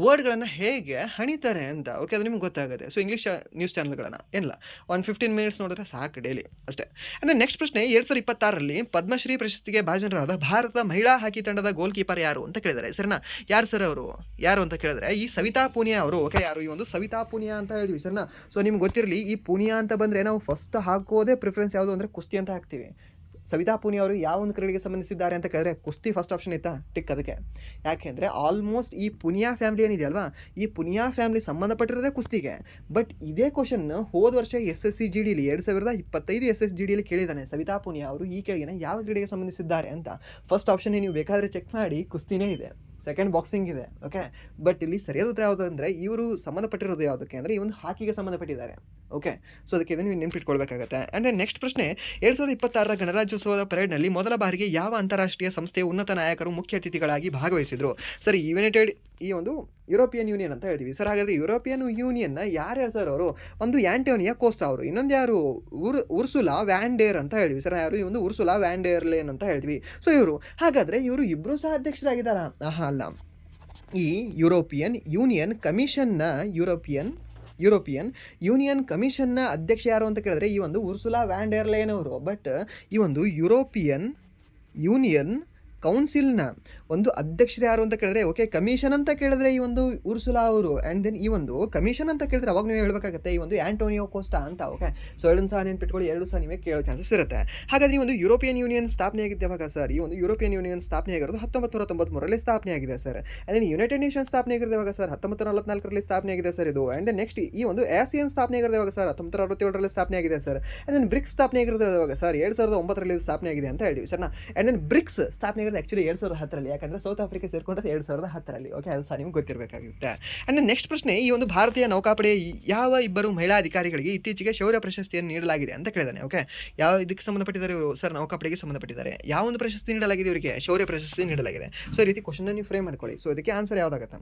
ವರ್ಡ್ಗಳನ್ನು ಹೇಗೆ ಹಣಿತಾರೆ ಅಂತ. ಓಕೆ, ಅದು ನಿಮ್ಗೆ ಗೊತ್ತಾಗುತ್ತೆ. ಸೊ ಇಂಗ್ಲೀಷ್ ನ್ಯೂಸ್ ಚಾನಲ್ಗಳನ್ನು ಏನಿಲ್ಲ, 15 ಮಿನಿಟ್ಸ್ ನೋಡಿದ್ರೆ ಸಾಕು ಡೈಲಿ ಅಷ್ಟೇ. ಆ್ಯಂಡ್ ನೆಕ್ಸ್ಟ್ ಪ್ರಶ್ನೆ, 2026ರಲ್ಲಿ ಪದ್ಮಶ್ರೀ ಪ್ರಶಸ್ತಿಗೆ ಭಾಜನರಾದ ಭಾರತದ ಮಹಿಳಾ ಹಾಕಿ ತಂಡದ ಗೋಲ್ ಕೀಪರ್ ಯಾರು ಅಂತ ಕೇಳಿದ್ದಾರೆ. ಸರಿನಾ? ಯಾರು ಸರ್ ಅವರು? ಯಾರು ಅಂತ ಕೇಳಿದ್ರೆ ಈ ಸವಿತಾ ಪೂನಿಯಾ ಅವರು. ಓಕೆ, ಯಾರು? ಈ ಒಂದು ಸವಿತಾ ಪೂನಿಯಾ ಅಂತ ಹೇಳಿದ್ವಿ ಸರಿನಾ? ಸೊ ನಿಮ್ಗೆ ಗೊತ್ತಿರಲಿ, ಈ ಪೂನಿಯಾ ಅಂತ ಬಂದರೆ ನಾವು ಫಸ್ಟ್ ಹಾಕೋದೇ ಪ್ರಿಫರೆನ್ಸ್ ಯಾವುದು ಅಂದರೆ ಕುಸ್ತಿ ಅಂತ ಹಾಕ್ತೀವಿ. ಸವಿತಾ ಪೂನಿಯಾ ಅವರು ಯಾವ ಒಂದು ಕ್ರೀಡೆಗೆ ಸಂಬಂಧಿಸಿದ್ದಾರೆ ಅಂತ ಕೇಳಿದ್ರೆ ಕುಸ್ತಿ ಫಸ್ಟ್ ಆಪ್ಷನ್ ಇತ್ತಾ? ಟಿಕ್ ಅದಕ್ಕೆ. ಯಾಕೆಂದರೆ ಆಲ್ಮೋಸ್ಟ್ ಈ ಪುನಿಯಾ ಫ್ಯಾಮಿಲಿ ಏನಿದೆಯಲ್ವಾ, ಈ ಪುನಿಯಾ ಫ್ಯಾಮಿಲಿ ಸಂಬಂಧಪಟ್ಟಿರೋದೇ ಕುಸ್ತಿಗೆ. ಬಟ್ ಇದೇ ಕ್ವಶನ್ ಹೋದ ವರ್ಷ SSCGDಲಿ 2025 SSGDಲಿ ಕೇಳಿದ್ದಾನೆ. ಸವಿತಾ ಪೂನಿಯಾ ಅವರು ಈ ಕೆಳಗಿನ ಯಾವ ಕ್ರೀಡೆಗೆ ಸಂಬಂಧಿಸಿದ್ದಾರೆ ಅಂತ. ಫಸ್ಟ್ ಆಪ್ಷನ್ ನೀವು ಬೇಕಾದರೆ ಚೆಕ್ ಮಾಡಿ, ಕುಸ್ತಿನೇ ಇದೆ. ಸೆಕೆಂಡ್ ಬಾಕ್ಸಿಂಗ್ ಇದೆ. ಓಕೆ, ಬಟ್ ಇಲ್ಲಿ ಸರಿಯಾದ ಉತ್ತರ ಯಾವುದು ಅಂದರೆ ಇವರು ಸಂಬಂಧಪಟ್ಟಿರೋದು ಯಾವುದಕ್ಕೆ ಅಂದರೆ ಈ ಒಂದು ಹಾಕಿಗೆ ಸಂಬಂಧಪಟ್ಟಿದ್ದಾರೆ. ಓಕೆ, ಸೊ ಅದಕ್ಕೆ ನೀವು ನೆನ್ಪಿಟ್ಕೊಳ್ಬೇಕಾಗತ್ತೆ. ಆ್ಯಂಡ್ ನೆಕ್ಸ್ಟ್ ಪ್ರಶ್ನೆ, 2026ರ ಗಣರಾಜ್ಯೋತ್ಸವದ ಪರೇಡ್ನಲ್ಲಿ ಮೊದಲ ಬಾರಿಗೆ ಯಾವ ಅಂತಾರಾಷ್ಟ್ರೀಯ ಸಂಸ್ಥೆಯ ಉನ್ನತ ನಾಯಕರು ಮುಖ್ಯ ಅತಿಥಿಗಳಾಗಿ ಭಾಗವಹಿಸಿದರು? ಸರ್, ಯುನೈಟೆಡ್, ಈ ಒಂದು ಯುರೋಪಿಯನ್ ಯೂನಿಯನ್ ಅಂತ ಹೇಳ್ತೀವಿ ಸರ್. ಹಾಗಾದರೆ ಯುರೋಪಿಯನ್ ಯೂನಿಯನ್ನ ಯಾರ್ಯಾರು ಸರ್ ಅವರು? ಒಂದು ಆ್ಯಂಟೋನಿಯಾ ಕೋಸ್ಟಾ ಅವರು, ಇನ್ನೊಂದು ಯಾರು? ಉರ್ಸುಲಾ ವ್ಯಾನ್ ಡೇರ್ ಅಂತ ಹೇಳ್ತೀವಿ ಸರ್. ಯಾರು? ಈ ಒಂದು ಉರ್ಸುಲಾ ವ್ಯಾನ್ ಡೇರ್ ಲೇನ್ ಅಂತ ಹೇಳ್ತೀವಿ. ಸೊ ಇವರು, ಹಾಗಾದರೆ ಇವರು ಇಬ್ಬರು ಸಹ ಅಧ್ಯಕ್ಷರಾಗಿದ್ದಾರಾ? ಅಲ್ಲ, ಈ ಯುರೋಪಿಯನ್ ಯೂನಿಯನ್ ಕಮಿಷನ್ನ ಅಧ್ಯಕ್ಷ ಯಾರು ಅಂತ ಕೇಳಿದ್ರೆ ಈ ಒಂದು ಉರ್ಸುಲಾ ವ್ಯಾನ್ ಡೇರ್ ಲೇನ್ ಅವರು. ಬಟ್ ಈ ಒಂದು ಯುರೋಪಿಯನ್ ಯೂನಿಯನ್ ಕೌನ್ಸಿಲ್ನ ಒಂದು ಅಧ್ಯಕ್ಷರು ಯಾರು ಅಂತ ಕೇಳಿದ್ರೆ ಓಕೆ ಕಮಿಷನ್ ಅಂತ ಕೇಳಿದ್ರೆ ಈ ಒಂದು ಉರ್ಸುಲಾ ಅವರು, ಆ್ಯಂಡ್ ದೆನ್ ಈ ಒಂದು ಕಮಿಷನ್ ಅಂತ ಕೇಳಿದ್ರೆ ಅವಾಗ ನೀವು ಹೇಳಬೇಕಾಗುತ್ತೆ ಈ ಒಂದು ಆಂಟೋನಿಯೋ ಕೋಸ್ಟಾ ಅಂತ. ಓಕೆ, ಸೊ 2 ಸಹ ನೆನ್ಪಿಟ್ಕೊಳ್ಳಿ, 2 ಸಹ ನೀವೇ ಕೇಳೋ ಚಾನ್ಸಸ್ ಇರುತ್ತೆ. ಹಾಗಾದ್ರೆ ಈ ಒಂದು ಯುರೋಪಿಯನ್ ಯೂನಿಯನ್ ಸ್ಥಾಪನೆ ಆಗಿದ್ದೆ ಯಾವಾಗ ಸರ್? ಈ ಒಂದು ಯುರೋಪಿಯನ್ ಯೂನಿಯನ್ ಸ್ಥಾಪನೆ ಆಗಿರೋದು 1993ರಲ್ಲಿ ಸ್ಥಾಪನೆ ಆಗಿದೆ ಸರ್. ಆ್ಯಂಡ್ ಯುನೈಟೆಡ್ ನೇಷನ್ ಸ್ಥಾಪನೆ ಆಗಿರೋದು ಯಾವಾಗ ಸರ್? 1944ರಲ್ಲಿ ಸ್ಥಾಪನೆ ಆಗಿದೆ ಸರ್ ಇದು. ಆ್ಯಂಡ್ ನೆಕ್ಸ್ಟ್ ಈ ಒಂದು ASEAN ಸ್ಥಾಪನೆ ಆಗಿರೋದು ಯಾವಾಗ ಸರ್? 1967ರಲ್ಲಿ ಸ್ಥಾಪನೆ ಆಗಿದೆ ಸರ್. ಆ್ಯಂಡ್ ದೆನ್ ಬ್ರಿಕ್ಸ್ ಸ್ಥಾಪನೆ ಆಗಿರೋದು ಯಾವಾಗ ಸರ್? 2009ರಲ್ಲಿ ಸ್ಥಾಪನೆ ಆಗಿದೆ ಅಂತ ಹೇಳ್ತೀವಿ ಸರ್. ಆ್ಯಂಡ್ ದೆನ್ ಬ್ರಿಕ್ಸ್ ಸ್ಥಾಪನೆ ಆಗಿರೋದು ಆ್ಯಕ್ಚುಲಿ 2010ರಲ್ಲಿ, ಯಾಕಂದರೆ ಸೌತ್ ಆಫ್ರಿಕಾ ಸೇರ್ಕೊಂಡ್ರೆ 2010ರಲ್ಲಿ. ಓಕೆ, ಅದು ಸಹ ನಿಮ್ಗೆ ಗೊತ್ತಿರಬೇಕಾಗುತ್ತೆ. ಆ್ಯಂಡ್ ನೆಕ್ಸ್ಟ್ ಪ್ರಶ್ನೆ, ಈ ಒಂದು ಭಾರತೀಯ ನೌಕಾಪಡೆ ಯಾವ ಇಬ್ಬರು ಮಹಿಳಾ ಅಧಿಕಾರಿಗಳಿಗೆ ಇತ್ತೀಚೆಗೆ ಶೌರ್ಯ ಪ್ರಶಸ್ತಿಯನ್ನು ನೀಡಲಾಗಿದೆ ಅಂತ ಕೇಳಿದಾನೆ. ಓಕೆ, ಯಾವ ಇದಕ್ಕೆ ಸಂಬಂಧಪಟ್ಟಿದ್ದಾರೆ ಇವರು ಸರ್? ನೌಕಾಪಡೆಗೆ ಸಂಬಂಧಪಟ್ಟಿದ್ದಾರೆ. ಯಾವ ಒಂದು ಪ್ರಶಸ್ತಿ ನೀಡಲಾಗಿದೆ ಇವರಿಗೆ? ಶೌರ್ಯ ಪ್ರಶಸ್ತಿ ನೀಡಲಾಗಿದೆ. ಸೊ ಈ ರೀತಿ ಕ್ವಶನ್ ನೀವು ಫ್ರೇಮ್ ಮಾಡ್ಕೊಳ್ಳಿ. ಸೊ ಇದಕ್ಕೆ ಆನ್ಸರ್ ಯಾವುದಾಗುತ್ತೆ?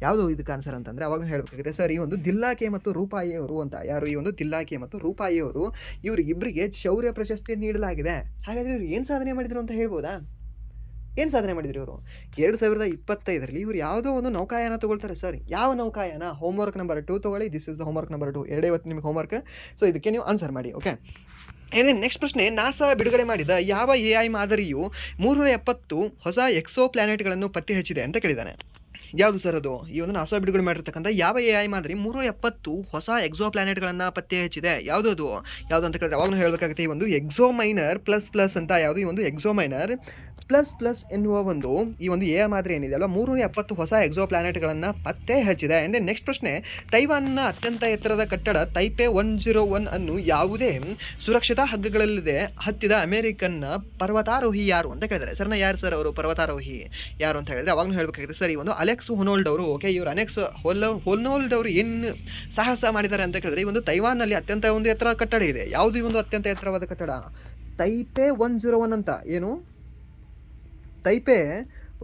ಯಾವುದು ಇದಕ್ಕೆ ಆನ್ಸರ್ ಅಂತಂದರೆ ಅವಾಗ ಹೇಳಬೇಕಾಗಿದೆ ಸರ್, ಈ ಒಂದು ದಿಲ್ಲಾಕೆ ಮತ್ತು ರೂಪಾಯಿ ಅವರು ಅಂತ. ಯಾರು? ಈ ಒಂದು ದಿಲ್ಲಾಕೆ ಮತ್ತು ರೂಪಾಯಿ ಅವರು, ಇವರಿಗಿಬ್ಬರಿಗೆ ಶೌರ್ಯ ಪ್ರಶಸ್ತಿ ನೀಡಲಾಗಿದೆ. ಹಾಗಾದರೆ ಇವರು ಏನು ಸಾಧನೆ ಮಾಡಿದರು ಅಂತ ಹೇಳ್ಬೋದಾ? ಏನು ಸಾಧನೆ ಮಾಡಿದ್ರು ಇವರು? 2025ರಲ್ಲಿ ಇವರು ಯಾವುದೋ ಒಂದು ನೌಕಾಯಾನ ತಗೊಳ್ತಾರೆ ಸರ್. ಯಾವ ನೌಕಾಯಾನ? ಹೋಮ್ವರ್ಕ್ ನಂಬರ್ 2 ತಗೊಳ್ಳಿ. This is the homework number 2. ಎರಡೇ ಇವತ್ತು ನಿಮಗೆ ಹೋಮ್ವರ್ಕ್. ಸೊ ಇದಕ್ಕೆ ನೀವು ಆನ್ಸರ್ ಮಾಡಿ. ಓಕೆ, ನೆಕ್ಸ್ಟ್ ಪ್ರಶ್ನೆ, ನಾಸಾ ಬಿಡುಗಡೆ ಮಾಡಿದ ಯಾವ AI ಮಾದರಿಯು 370 ಹೊಸ ಎಕ್ಸೋ ಪ್ಲಾನೆಟ್ಗಳನ್ನು ಪತ್ತೆ ಹಚ್ಚಿದೆ ಅಂತ ಕೇಳಿದ್ದಾನೆ. ಯಾವುದು ಸರ್ ಅದು? ಈ ಒಂದು ನಾಸಾ ಬಿಡುಗಡೆ ಮಾಡಿರ್ತಕ್ಕಂಥ ಯಾವ AI ಮಾದರಿ 370 ಹೊಸ ಎಕ್ಸೋ ಪ್ಲಾನೆಟ್ಗಳನ್ನು ಪತ್ತೆ ಹಚ್ಚಿದೆ? ಯಾವುದು ಅದು? ಯಾವುದು ಅಂತ ಕೇಳಿದ್ರೆ ಅವಾಗ ಹೇಳಬೇಕಾಗುತ್ತೆ ಈ ಒಂದು ಎಕ್ಸೋಮೈನರ್ ಪ್ಲಸ್ ಅಂತ. ಯಾವುದು? ಈ ಒಂದು ಎಕ್ಸೋಮೈನರ್ ಪ್ಲಸ್ ಎನ್ನುವ ಒಂದು ಈ ಒಂದು AI ಮಾದರಿ ಏನಿದೆ ಅಲ್ವಾ, 370 ಹೊಸ ಎಕ್ಸೋ ಪ್ಲಾನೆಟ್ಗಳನ್ನು ಪತ್ತೆ ಹಚ್ಚಿದೆ. ಆ್ಯಂಡ್ ನೆಕ್ಸ್ಟ್ ಪ್ರಶ್ನೆ, ತೈವಾನ್ನ ಅತ್ಯಂತ ಎತ್ತರದ ಕಟ್ಟಡ ತೈಪೆ 101 ಅನ್ನು ಯಾವುದೇ ಸುರಕ್ಷತಾ ಹಗ್ಗಗಳಲ್ಲದೆ ಹತ್ತಿದ ಅಮೆರಿಕನ್ನ ಪರ್ವತಾರೋಹಿ ಯಾರು ಅಂತ ಕೇಳಿದ್ದಾರೆ. ಸರ್ನ ಯಾರು ಸರ್ ಅವರು ಪರ್ವತಾರೋಹಿ ಯಾರು ಅಂತ ಹೇಳಿದ್ರೆ ಅವಾಗಲೂ ಹೇಳಬೇಕಾಗುತ್ತೆ ಸರ್, ಈ ಒಂದು ಅಲೆಕ್ಸ್ ಹೊನೋಲ್ಡ್ ಅವರು. ಓಕೆ, ಇವರು ಹೊನೋಲ್ಡ್ ಅವರು ಏನು ಸಾಹಸ ಮಾಡಿದ್ದಾರೆ ಅಂತ ಕೇಳಿದ್ರೆ, ಈ ಒಂದು ತೈವಾನ್ನಲ್ಲಿ ಅತ್ಯಂತ ಒಂದು ಎತ್ತರ ಕಟ್ಟಡ ಇದೆ. ಯಾವುದು ಈ ಒಂದು ಅತ್ಯಂತ ಎತ್ತರವಾದ ಕಟ್ಟಡ? ತೈಪೆ 101 ಅಂತ. ಏನು? ತೈಪೆ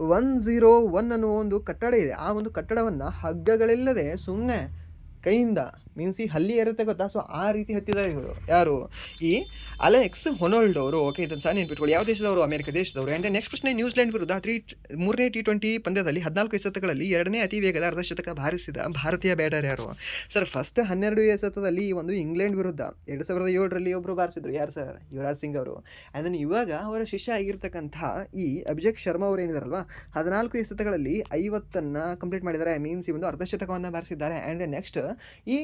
101 ಅನ್ನುವ ಒಂದು ಕಟ್ಟಡ ಇದೆ. ಆ ಒಂದು ಕಟ್ಟಡವನ್ನು ಹಗ್ಗಗಳಿಲ್ಲದೆ ಸುಮ್ಮನೆ ಕೈಯಿಂದ ಮೀನ್ಸ್ ಈ ಹಲ್ಲಿ ಇರುತ್ತೆ ಗೊತ್ತಾ, ಸೊ ಆ ರೀತಿ ಹತ್ತಿದ್ದಾರೆ ಇವರು. ಯಾರು? ಈ ಅಲೆಕ್ಸ್ ಹೊನೋಲ್ಡ್ ಅವರು. ಓಕೆ, ಇದನ್ನು ಸಹ ನೆನ್ಪಿಟ್ಕೊಳ್ಳಿ. ಯಾವ ದೇಶದವರು? ಅಮೆರಿಕ ದೇಶದವರು. ಆ್ಯಂಡ್ ನೆಕ್ಸ್ಟ್ ಪ್ರಶ್ನೆ, ನ್ಯೂಜಿಲೆಂಡ್ ವಿರುದ್ಧ 3ನೇ T20 ಪಂದ್ಯದಲ್ಲಿ 14 ಎಸೆತಗಳಲ್ಲಿ 2ನೇ ಅತಿ ವೇಗದ ಅರ್ಧಶತಕ ಬಾರಿಸಿದ ಭಾರತೀಯ ಬ್ಯಾಟರ್ ಯಾರು ಸರ್? ಫಸ್ಟ್ 12 ಎಸೆತದಲ್ಲಿ ಈ ಒಂದು ಇಂಗ್ಲೆಂಡ್ ವಿರುದ್ಧ 2007ರಲ್ಲಿ ಒಬ್ಬರು ಬಾರಿಸಿದ್ರು. ಯಾರು ಸರ್? ಯುವರಾಜ್ ಸಿಂಗ್ ಅವರು. ಆ್ಯಂಡ್ ದೆನ್ ಇವಾಗ ಅವರ ಶಿಷ್ಯ ಆಗಿರ್ತಕ್ಕಂಥ ಈ ಅಭಿಷೇಕ್ ಶರ್ಮಾ ಅವರು ಏನಿದಾರಲ್ವಾ, 14 ಎಸೆತಗಳಲ್ಲಿ 50 ಕಂಪ್ಲೀಟ್ ಮಾಡಿದ್ದಾರೆ. ಮೀನ್ಸ್ ಈ ಒಂದು ಅರ್ಧಶತಕವನ್ನು ಬಾರಿಸಿದ್ದಾರೆ. ಆ್ಯಂಡ್ ದೆನ್ ನೆಕ್ಸ್ಟ್ ಈ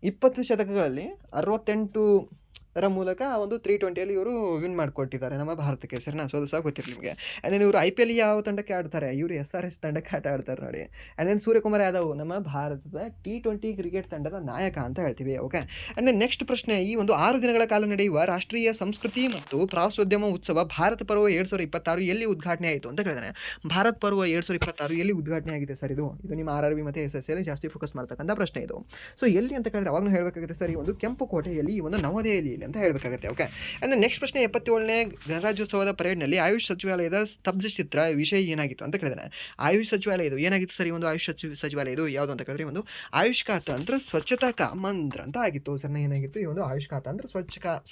20 ಶತಕಗಳಲ್ಲಿ 68ರ ಮೂಲಕ ಒಂದು 320ಯಲ್ಲಿ ಇವರು ವಿನ್ ಮಾಡಿಕೊಟ್ಟಿದ್ದಾರೆ ನಮ್ಮ ಭಾರತಕ್ಕೆ. ಸರಿನಾ? ಸೊ ಅದು ಸಹ ಗೊತ್ತಿರಲಿ ನಿಮಗೆ. ಆ್ಯಂಡ್ ದೆನ್ ಇವರು IPL ಯಾವ ತಂಡಕ್ಕೆ ಆಡ್ತಾರೆ? ಇವರು SRH ತಂಡಕ್ಕೆ ಆಟ ಆಡ್ತಾರೆ ನೋಡಿ. ಆ್ಯಂಡ್ ದೆನ್ ಸೂರ್ಯಕುಮಾರ್ ಯಾದವ್ ನಮ್ಮ ಭಾರತದ T20 ಕ್ರಿಕೆಟ್ ತಂಡದ ನಾಯಕ ಅಂತ ಹೇಳ್ತೀವಿ. ಓಕೆ, ಆ್ಯಂಡ್ ದೆನ್ ನೆಕ್ಸ್ಟ್ ಪ್ರಶ್ನೆ, ಈ ಒಂದು 6 ದಿನಗಳ ಕಾಲ ನಡೆಯುವ ರಾಷ್ಟ್ರೀಯ ಸಂಸ್ಕೃತಿ ಮತ್ತು ಪ್ರವಾಸೋದ್ಯಮ ಉತ್ಸವ ಭಾರತ ಪರ್ವ 2026 ಎಲ್ಲಿ ಉದ್ಘಾಟನೆ ಆಯಿತು ಅಂತ ಕೇಳಿದಾನೆ. ಭಾರತ್ ಪರ್ವ 2026 ಎಲ್ಲಿ ಉದ್ಘಾಟನೆ ಆಗಿದೆ ಸರ್? ಇದು ನಿಮ್ಮ RRB ಮತ್ತು SSLC ಜಾಸ್ತಿ ಫೋಕಸ್ ಮಾಡ್ತಕ್ಕಂಥ ಪ್ರಶ್ನೆ ಇದು. ಸೊ ಎಲ್ಲಿ ಅಂತ ಕೇಳಿದ್ರೆ ಅವಾಗಲೂ ಹೇಳಬೇಕಾಗುತ್ತೆ ಸರ್, ಈ ಒಂದು ಕೆಂಪು ಕೋಟೆಯಲ್ಲಿ, ಈ ಒಂದು ನವದೆಹಲಿಯಲ್ಲಿ ಅಂತ ಹೇಳಬೇಕಾಗುತ್ತೆ. ಓಕೆ, ಆ್ಯಂಡ್ ನೆಕ್ಸ್ಟ್ ಪ್ರಶ್ನೆ, 77ನೇ ಗಣರಾಜ್ಯೋತ್ಸವದ ಪರೇಡ್ನಲ್ಲಿ ಆಯುಷ್ ಸಚಿವಾಲಯದ ಸ್ತಬ್ಧ ಚಿತ್ರ ವಿಷಯ ಏನಾಗಿತ್ತು ಅಂತ ಕೇಳಿದಾನೆ. ಆಯುಷ್ ಸಚಿವಾಲಯದು ಏನಾಗಿತ್ತು ಸರ್? ಈ ಒಂದು ಆಯುಷ್ ಸಚಿವಾಲಯದು ಯಾವುದು ಅಂತ ಕೇಳಿದ್ರೆ ಒಂದು ಆಯುಷ್ ಖಾತ ಅಂದ್ರೆ ಸ್ವಚ್ಛತಾ ಕಾ ಮಂತ್ರ ಅಂತ ಆಗಿತ್ತು. ಸರ್ನ ಏನಾಗಿತ್ತು? ಈ ಒಂದು ಆಯುಷ್ ಖಾತ ಅಂದ್ರೆ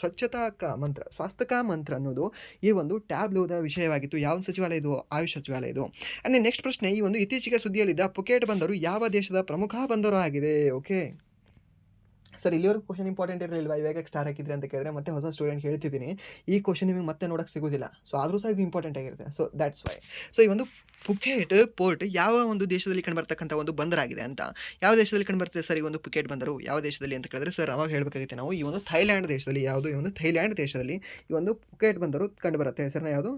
ಸ್ವಚ್ಛತಾ ಕಾ ಮಂತ್ರ, ಸ್ವಾಸ್ಥ್ಯ ಮಂತ್ರ ಅನ್ನೋದು ಈ ಒಂದು ಟ್ಯಾಬ್ಲೋದ ವಿಷಯವಾಗಿತ್ತು. ಯಾವ ಸಚಿವಾಲಯ ಇದು? ಆಯುಷ್ ಸಚಿವಾಲಯ ಇದು. ಆ್ಯಂಡ್ ನೆಕ್ಸ್ಟ್ ಪ್ರಶ್ನೆ, ಈ ಒಂದು ಇತ್ತೀಚೆಗೆ ಸುದ್ದಿಯಲ್ಲಿದ್ದ ಪುಕೆಟ್ ಬಂದರು ಯಾವ ದೇಶದ ಪ್ರಮುಖ ಬಂದರು ಆಗಿದೆ? ಓಕೆ ಸರ್, ಇಲ್ಲಿವರೆಗೂ ಕ್ವಶನ್ ಇಂಪಾರ್ಟೆಂಟ್ ಇರಲಿಲ್ವಾ? ಇವಾಗ ಸ್ಟಾರ್ ಹಾಕಿದ್ರಿ ಅಂತ ಕೇಳಿದ್ರೆ ಮತ್ತೆ ಹೊಸ ಸ್ಟೂಡೆಂಟ್ ಹೇಳ್ತಿದ್ದೀನಿ, ಈ ಕ್ವಶನ್ ನಿಮಗೆ ಮತ್ತೆ ನೋಡೋಕ್ಕೆ ಸಿಗೋದಿಲ್ಲ. ಸೊ ಆದರೂ ಸಹ ಇದು ಇಂಪಾರ್ಟೆಂಟ್ ಆಗಿರುತ್ತೆ. So that's why. ಸೊ ಈ ಒಂದು ಪುಕೆಟ್ ಪೋರ್ಟ್ ಯಾವ ಒಂದು ದೇಶದಲ್ಲಿ ಕಂಡುಬರ್ತಕ್ಕಂಥ ಒಂದು ಬಂದರಾಗಿದೆ ಅಂತ. ಯಾವ ದೇಶದಲ್ಲಿ ಕಂಡುಬರ್ತದೆ ಸರ್ ಈ ಒಂದು ಪುಕೆಟ್ ಬಂದರು? ಯಾವ ದೇಶದಲ್ಲಿ ಅಂತ ಕೇಳಿದ್ರೆ ಸರ್ ಅವಾಗ ಹೇಳಬೇಕಾಗುತ್ತೆ ನಾವು ಈ ಒಂದು ಥೈಲ್ಯಾಂಡ್ ದೇಶದಲ್ಲಿ. ಯಾವುದು? ಈ ಒಂದು ಥೈಲ್ಯಾಂಡ್ ದೇಶದಲ್ಲಿ ಈ ಒಂದು ಪುಕೆಟ್ ಬಂದರು ಕಂಡುಬರುತ್ತೆ. ಹೆಸರನ್ನ ಯಾವುದು?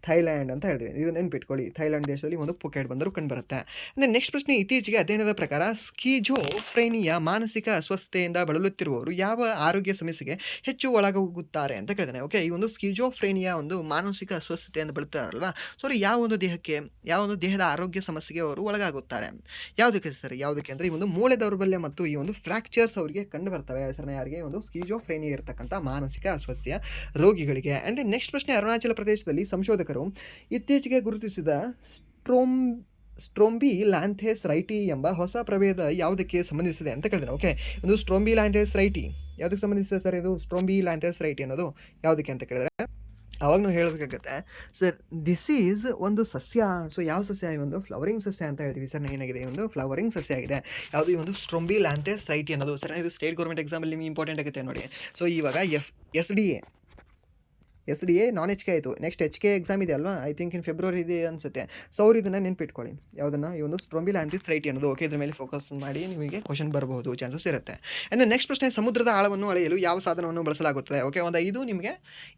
ಥೈಲ್ಯಾಂಡ್ ಅಂತ ಹೇಳ್ತೀವಿ. ಇದು ನೆನ್ಪಿಟ್ಕೊಳ್ಳಿ, ಥೈಲ್ಯಾಂಡ್ ದೇಶದಲ್ಲಿ ಒಂದು ಪುಕೆಟ್ ಬಂದರು ಕಂಡುಬರುತ್ತೆ. ಅಂದರೆ ನೆಕ್ಸ್ಟ್ ಪ್ರಶ್ನೆ, ಇತ್ತೀಚೆಗೆ ಅಧ್ಯಯನದ ಪ್ರಕಾರ ಸ್ಕಿಜೋಫ್ರೇನಿಯಾ ಮಾನಸಿಕ ಅಸ್ವಸ್ಥತೆಯಿಂದ ಬಳಲುತ್ತಿರುವವರು ಯಾವ ಆರೋಗ್ಯ ಸಮಸ್ಯೆಗೆ ಹೆಚ್ಚು ಒಳಗೋಗುತ್ತಾರೆ ಅಂತ ಕೇಳಿದಾನೆ. ಓಕೆ, ಈ ಒಂದು ಸ್ಕಿಜೋಫ್ರೇನಿಯಾ ಒಂದು ಮಾನಸಿಕ ಅಸ್ವಸ್ಥತೆಯಿಂದ ಬಳಲ್ತಾರಲ್ವಾ, ಸೊ ಯಾವ ಒಂದು ದೇಹಕ್ಕೆ, ಯಾವ ಒಂದು ದೇಹದ ಆರೋಗ್ಯ ಸಮಸ್ಯೆಗೆ ಅವರು ಒಳಗಾಗುತ್ತಾರೆ? ಯಾವುದಕ್ಕೆ ಸರ್? ಯಾವುದಕ್ಕೆ ಅಂದರೆ ಈ ಒಂದು ಮೂಳೆ ದೌರ್ಬಲ್ಯ ಮತ್ತು ಈ ಒಂದು ಫ್ರ್ಯಾಕ್ಚರ್ಸ್ ಅವರಿಗೆ ಕಂಡು ಬರ್ತವೆ. ಹೆಸರನ್ನ ಯಾರಿಗೆ? ಒಂದು ಸ್ಕಿಜೋಫ್ರೇನಿಯಾ ಇರತಕ್ಕಂಥ ಮಾನಸಿಕ ಅಸ್ವಸ್ಥತೆಯ ರೋಗಿಗಳಿಗೆ. ಆ್ಯಂಡ್ ನೆಕ್ಸ್ಟ್ ಪ್ರಶ್ನೆ, ಅರುಣಾಚಲ ಪ್ರದೇಶದಲ್ಲಿ ಸಂಶೋಧಕರು ಇತ್ತೀಚೆಗೆ ಗುರುತಿಸಿದ ಸ್ಟ್ರೋಂಬಿಲ್ಯಾಂಥೆಸ್ ರೈಟಿ ಎಂಬ ಹೊಸ ಪ್ರಭೇದ ಯಾವುದಕ್ಕೆ ಸಂಬಂಧಿಸಿದೆ ಅಂತ ಕೇಳಿದ್ರೆ. ಓಕೆ, ಒಂದು ಸ್ಟ್ರೋಂಬಿಲ್ಯಾಂಥೆಸ್ ರೈಟಿ ಯಾವುದಕ್ಕೆ ಸಂಬಂಧಿಸಿದೆ ಸರ್? ಇದು ಸ್ಟ್ರೋಂಬಿಲ್ಯಾಂಥೆಸ್ ರೈಟಿ ಅನ್ನೋದು ಯಾವುದಕ್ಕೆ ಅಂತ ಕೇಳಿದ್ರೆ ಅವಾಗ ನಾವು ಹೇಳಬೇಕಾಗತ್ತೆ ಸರ್, ದಿಸ್ ಈಸ್ ಒಂದು ಸಸ್ಯ. ಸೊ ಯಾವ ಸಸ್ಯ? ಈ ಒಂದು ಫ್ಲವರಿಂಗ್ ಸಸ್ಯ ಅಂತ ಹೇಳ್ತೀವಿ ಸರ್. ಏನಾಗಿದೆ? ಒಂದು ಫ್ಲವರಿಂಗ್ ಸಸ್ಯ ಆಗಿದೆ. ಯಾವುದು? ಈ ಒಂದು ಸ್ಟ್ರೋಂಬಿಲ್ಯಾಂಥೆಸ್ ರೈಟಿ ಅನ್ನೋದು ಸರ್. ಇದು ಸ್ಟೇಟ್ ಗೌರ್ಮೆಂಟ್ ಎಕ್ಸಾಮಲ್ಲಿ ನಿಮಗೆ ಇಂಪಾರ್ಟೆಂಟ್ ಆಗುತ್ತೆ ನೋಡಿ. ಸೊ ಇವಾಗ SDA SDA ನಾನ್ HK ಆಯಿತು. ನೆಕ್ಸ್ಟ್ HK ಎಕ್ಸಾಮ್ ಇದೆ ಅಲ್ವಾ, ಐ ಥಿಂಕ್ ಇನ್ ಫೆಬ್ರವರಿ ಇದೆ ಅನಿಸುತ್ತೆ. ಸೊ ಅವ್ರು ಇದನ್ನು ನೆನ್ಪಿಟ್ಕೊಳ್ಳಿ, ಯಾವುದನ್ನು, ಈ ಒಂದು ಸ್ಟ್ರೊಂಬಿಲಾಂಥಿಸ್ ರೈಟಿ ಅನ್ನೋದು. ಓಕೆ, ಇದ್ರ ಮೇಲೆ ಫೋಕಸ್ ಮಾಡಿ ನಿಮಗೆ ಕ್ವಶನ್ ಬರಬಹುದು, ಚಾನ್ಸಸ್ ಇರುತ್ತೆ. ಆ್ಯಂಡ್ ನೆಕ್ಸ್ಟ್ ಪ್ರಶ್ನೆ, ಸಮುದ್ರದ ಆಳವನ್ನು ಅಳೆಯಲು ಯಾವ ಸಾಧನವನ್ನು ಬಳಸಲಾಗುತ್ತದೆ? ಓಕೆ, ಒಂದು 5 ನಿಮಗೆ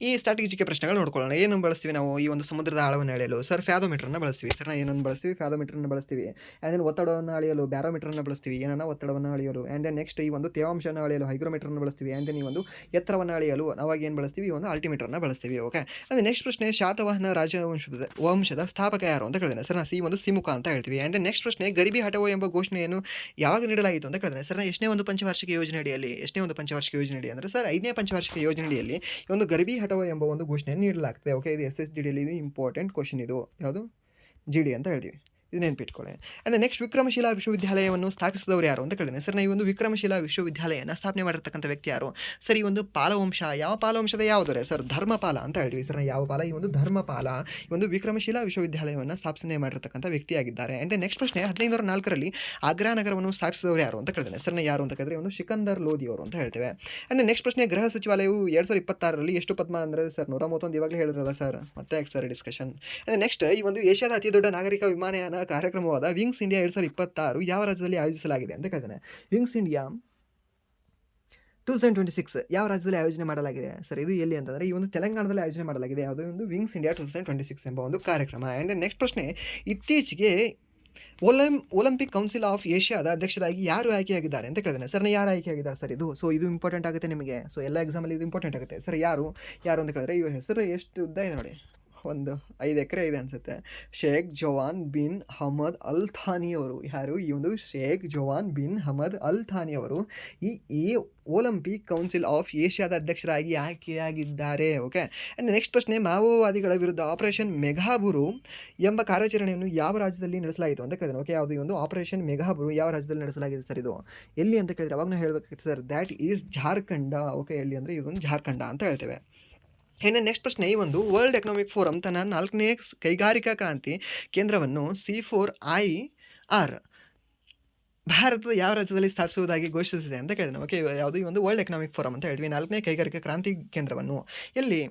ಈ ಸ್ಟ್ರಾಟಜಿಕ್ ಪ್ರಶ್ನೆಗಳು ನೋಡ್ಕೊಳ್ಳೋಣ. ಏನು ಬಳಸ್ತೀವಿ ನಾವು ಈ ಒಂದು ಸಮುದ್ರದ ಆಳವನ್ನು ಅಳೆಯಲು? ಸರ್ ಫ್ಯಾದೋಮೀಟರ್ನ ಬಳಸ್ತೀವಿ. ಸರ್ ಏನನ್ನು ಬಳಸ್ತೀವಿ? ಫ್ಯಾದೋಮೀಟರ್ನ ಬಳಸ್ತೀವಿ. ಆ್ಯಂಡ್ ದೆನ್ ಒತ್ತಡವನ್ನು ಅಳೆಯಲು ಬ್ಯಾರೋಮೀಟರ್ನ ಬಳಸ್ತೀವಿ, ಏನನ್ನ ಒತ್ತಡವನ್ನು ಅಳೆಯಲು. ಆ್ಯಂಡ್ ದೆನ್ ನೆಕ್ಸ್ಟ್ ಈ ಒಂದು ತೇವಾಂಶವನ್ನು ಅಳೆಯಲು ಹೈಗ್ರೋಮೀಟರ್ನ ಬಳಸ್ತೀವಿ. ಆ್ಯಂಡ್ ದೆನ್ ಈ ಒಂದು ಎತ್ತರವನ್ನು ಅಳೆಯಲು ನಾವಾಗಿ ಏನು ಬಳಸ್ತೀವಿ? ಈ ಒಂದು ಅಲ್ಟಿಮೀಟರ್ನ ಬಳಸ್ತೀವಿ. ಓಕೆ, ಅಂದರೆ ನೆಕ್ಸ್ಟ್ ಪ್ರಶ್ನೆ, ಶಾತವಾಹನ ರಾಜವಂಶದ ಸ್ಥಾಪಕ ಯಾರು ಅಂತ ಕೇಳಿದ್ರೆ ಸರ್ ಈ ಒಂದು ಸಿಮುಖ ಅಂತ ಹೇಳ್ತೀವಿ. ಆ್ಯಂಡ್ ದೆನ್ ನೆಕ್ಸ್ಟ್ ಪ್ರಶ್ನೆ, ಗರಿಬಿ ಹಠವೋ ಎಂಬ ಘೋಷಣೆಯನ್ನು ಯಾವಾಗ ನೀಡಲಾಯಿತು ಅಂತ ಕೇಳಿದ್ರೆ ಸರ್ ಎಷ್ಟನೇ ಒಂದು ಪಂಚವಾರ್ಷಿಕ ಯೋಜನೆ ಅಡಿಯಲ್ಲಿ? ಎಷ್ಟನೇ ಒಂದು ಪಂಚವಾರ್ಷಿಕ ಯೋಜನೆ ಅಡಿ ಅಂದರೆ ಸರ್ 5ನೇ ಪಂಚವಾರ್ಷಿಕ ಯೋಜನೆಯಲ್ಲಿ ಈ ಒಂದು ಗರಿಬಿ ಹಠವೋ ಎಂಬ ಒಂದು ಘೋಷಣೆಯನ್ನು ನೀಡಲಾಗ್ತದೆ. ಓಕೆ, ಇದು SSGDಯಲ್ಲಿ ಇದು ಇಂಪಾರ್ಟೆಂಟ್ ಕ್ವಶನ್, ಇದು ಯಾವುದು GD ಅಂತ ಹೇಳ್ತೀವಿ, ಇದು ನೆನ್ಪಿಟ್ಕೊಳ್ಳಿ. ಆ್ಯಂಡ್ ನೆಕ್ಸ್ಟ್, ವಿಕ್ರಮಶಿಲಾ ವಿಶ್ವವಿದ್ಯಾಲಯವನ್ನು ಸ್ಥಾಪಿಸಿದವರು ಯಾರು ಅಂತ ಕೇಳಿದ್ರೆ ಸರ್ ಈ ಒಂದು ವಿಕ್ರಮಶಿಲಾ ವಿಶ್ವವಿದ್ಯಾಲಯನ ಸ್ಥಾಪನೆ ಮಾಡಿರ್ತಕ್ಕಂಥ ವ್ಯಕ್ತಿ ಯಾರು? ಸರ್ ಈ ಒಂದು ಪಾಲವಂಶ, ಯಾವ ಪಾಲವಂಶದ ಯಾವುದರೆ? ಸರ್ ಧರ್ಮಪಾಲ ಅಂತ ಹೇಳ್ತೀವಿ. ಸರ್ ಯಾವ ಪಾಲ? ಈ ಒಂದು ಧರ್ಮಪಾಲ ಈ ಒಂದು ವಿಕ್ರಮಶಿಲಾ ವಿಶ್ವವಿದ್ಯಾಲಯವನ್ನು ಸ್ಥಾಪನೆ ಮಾಡಿರ್ತಕ್ಕಂಥ ವ್ಯಕ್ತಿಯಾಗಿದ್ದಾರೆ. ಆ್ಯಂಡ್ ನೆಕ್ಸ್ಟ್ ಪ್ರಶ್ನೆ, 1504ರಲ್ಲಿ ಆಗ್ರಾ ನಗರವನ್ನು ಸ್ಥಾಪಿಸಿದವರು ಯಾರು ಅಂತ ಕೇಳಿದ್ರೆ ಸರ್ ಯಾರು ಅಂತ ಕೇಳಿದ್ರೆ ಒಂದು ಸಿಕಂದರ್ ಲೋಧಿ ಅವರು ಅಂತ ಹೇಳ್ತೇವೆ. ಆ್ಯಂಡ್ ನೆಕ್ಸ್ಟ್ ಪ್ರಶ್ನೆ, ಗೃಹ ಸಚಿವಾಲಯವು 2026ರಲ್ಲಿ ಎಷ್ಟು ಪದ್ಮ ಅಂದರೆ ಸರ್ 131 ಇವಾಗಲೇ ಹೇಳಿದ್ರಲ್ಲ ಸರ್, ಮತ್ತೆ ಯಾಕೆ ಸರ್ ಡಿಸ್ಕಷನ್. ಆ್ಯಂಡ್ ನೆಕ್ಸ್ಟ್, ಈ ಒಂದು ಏಷ್ಯಾದ ಅತಿ ದೊಡ್ಡ ನಾಗರಿಕ ವಿಮಾನಯಾನ ಕಾರ್ಯಕ್ರಮವಾದ ವಿಂಗ್ಸ್ ಇಂಡಿಯಾ 2026 ಯಾವ ರಾಜ್ಯದಲ್ಲಿ ಆಯೋಜಿಸಲಾಗಿದೆ ಅಂತ ಕೇಳಿದ್ದಾನೆ. ವಿಂಗ್ಸ್ ಇಂಡಿಯಾ 2026 ಯಾವ ರಾಜ್ಯದಲ್ಲಿ ಆಯೋಜನೆ ಮಾಡಲಾಗಿದೆ ಸರ್? ಇದು ಎಲ್ಲಿ ಅಂತಂದರೆ ಈ ಒಂದು ತೆಲಂಗಾಣದಲ್ಲಿ ಆಯೋಜನೆ ಮಾಡಲಾಗಿದೆ. ಯಾವುದೋ ಒಂದು ವಿಂಗ್ಸ್ ಇಂಡಿಯಾ 2026 ಎಂಬ ಒಂದು ಕಾರ್ಯಕ್ರಮ. ಆ್ಯಂಡ್ ನೆಕ್ಸ್ಟ್ ಪ್ರಶ್ನೆ, ಇತ್ತೀಚೆಗೆ ಒಲಿಂಪಿಕ್ ಕೌನ್ಸಿಲ್ ಆಫ್ ಏಷ್ಯಾದ ಅಧ್ಯಕ್ಷರಾಗಿ ಯಾರು ಆಯ್ಕೆಯಾಗಿದ್ದಾರೆ ಅಂತ ಕೇಳಿದ್ದಾನೆ. ಸರ್ ಯಾರು ಆಯ್ಕೆಯಾಗಿದ್ದಾರೆ ಸರ್ ಇದು? ಸೊ ಇದು ಇಂಪಾರ್ಟೆಂಟ್ ಆಗುತ್ತೆ ನಿಮಗೆ. ಸೊ ಎಲ್ಲ ಎಕ್ಸಾಮಲ್ಲಿ ಇದು ಇಂಪಾರ್ಟೆಂಟ್ ಆಗುತ್ತೆ. ಸರ್ ಯಾರು ಅಂತ ಕೇಳಿದ್ರೆ ಇವ್ರ ಹೆಸರು ಎಷ್ಟು ಉದ್ದ ಇದೆ ನೋಡಿ, ಒಂದು 5 ಎಕರೆ ಇದೆ ಅನಿಸುತ್ತೆ. ಶೇಖ್ ಜವಾನ್ ಬಿನ್ ಹಮದ್ ಅಲ್ ಥಾನಿ ಅವರು. ಯಾರು? ಈ ಒಂದು ಶೇಖ್ ಜವಾನ್ ಬಿನ್ ಹಮದ್ ಅಲ್ ಥಾನಿ ಅವರು ಈ ಒಲಿಂಪಿಕ್ ಕೌನ್ಸಿಲ್ ಆಫ್ ಏಷ್ಯಾದ ಅಧ್ಯಕ್ಷರಾಗಿ ಆಯ್ಕೆಯಾಗಿದ್ದಾರೆ. ಓಕೆ, ಆ್ಯಂಡ್ ನೆಕ್ಸ್ಟ್ ಪ್ರಶ್ನೆ, ಮಾವೋವಾದಿಗಳ ವಿರುದ್ಧ ಆಪರೇಷನ್ ಮೆಘಾಬುರು ಎಂಬ ಕಾರ್ಯಾಚರಣೆಯನ್ನು ಯಾವ ರಾಜ್ಯದಲ್ಲಿ ನಡೆಸಲಾಯಿತು ಅಂತ ಕೇಳಿದ್ರೆ. ಓಕೆ, ಯಾವುದು ಈ ಒಂದು ಆಪರೇಷನ್ ಮೆಘಾಬುರು ಯಾವ ರಾಜ್ಯದಲ್ಲಿ ನಡೆಸಲಾಗಿದೆ ಸರ್? ಇದು ಎಲ್ಲಿ ಅಂತ ಕೇಳಿದ್ರೆ ಅವಾಗ ನಾವು ಹೇಳಬೇಕಾಗುತ್ತೆ sir, that is Jharkhand. Okay, ಎಲ್ಲಿ ಅಂದರೆ ಇದೊಂದು ಜಾರ್ಖಂಡ ಅಂತ ಹೇಳ್ತೇವೆ. ಇನ್ನು ನೆಕ್ಸ್ಟ್ ಪ್ರಶ್ನೆ, ಈ ಒಂದು ವರ್ಲ್ಡ್ ಎಕನಾಮಿಕ್ ಫೋರಮ್ ತನ್ನ 4ನೇ ಕೈಗಾರಿಕಾ ಕ್ರಾಂತಿ ಕೇಂದ್ರವನ್ನು C4IR ಭಾರತದ ಯಾವ ರಾಜ್ಯದಲ್ಲಿ ಸ್ಥಾಪಿಸುವುದಾಗಿ ಘೋಷಿಸಿದೆ ಅಂತ ಕೇಳಿದೆ. ಓಕೆ, ಯಾವುದು ಈ ಒಂದು ವರ್ಲ್ಡ್ ಎಕನಾಮಿಕ್ ಫೋರಮ್ ಅಂತ ಹೇಳ್ತೀವಿ 4ನೇ ಕೈಗಾರಿಕಾ ಕ್ರಾಂತಿ ಕೇಂದ್ರವನ್ನು ಎಲ್ಲಿ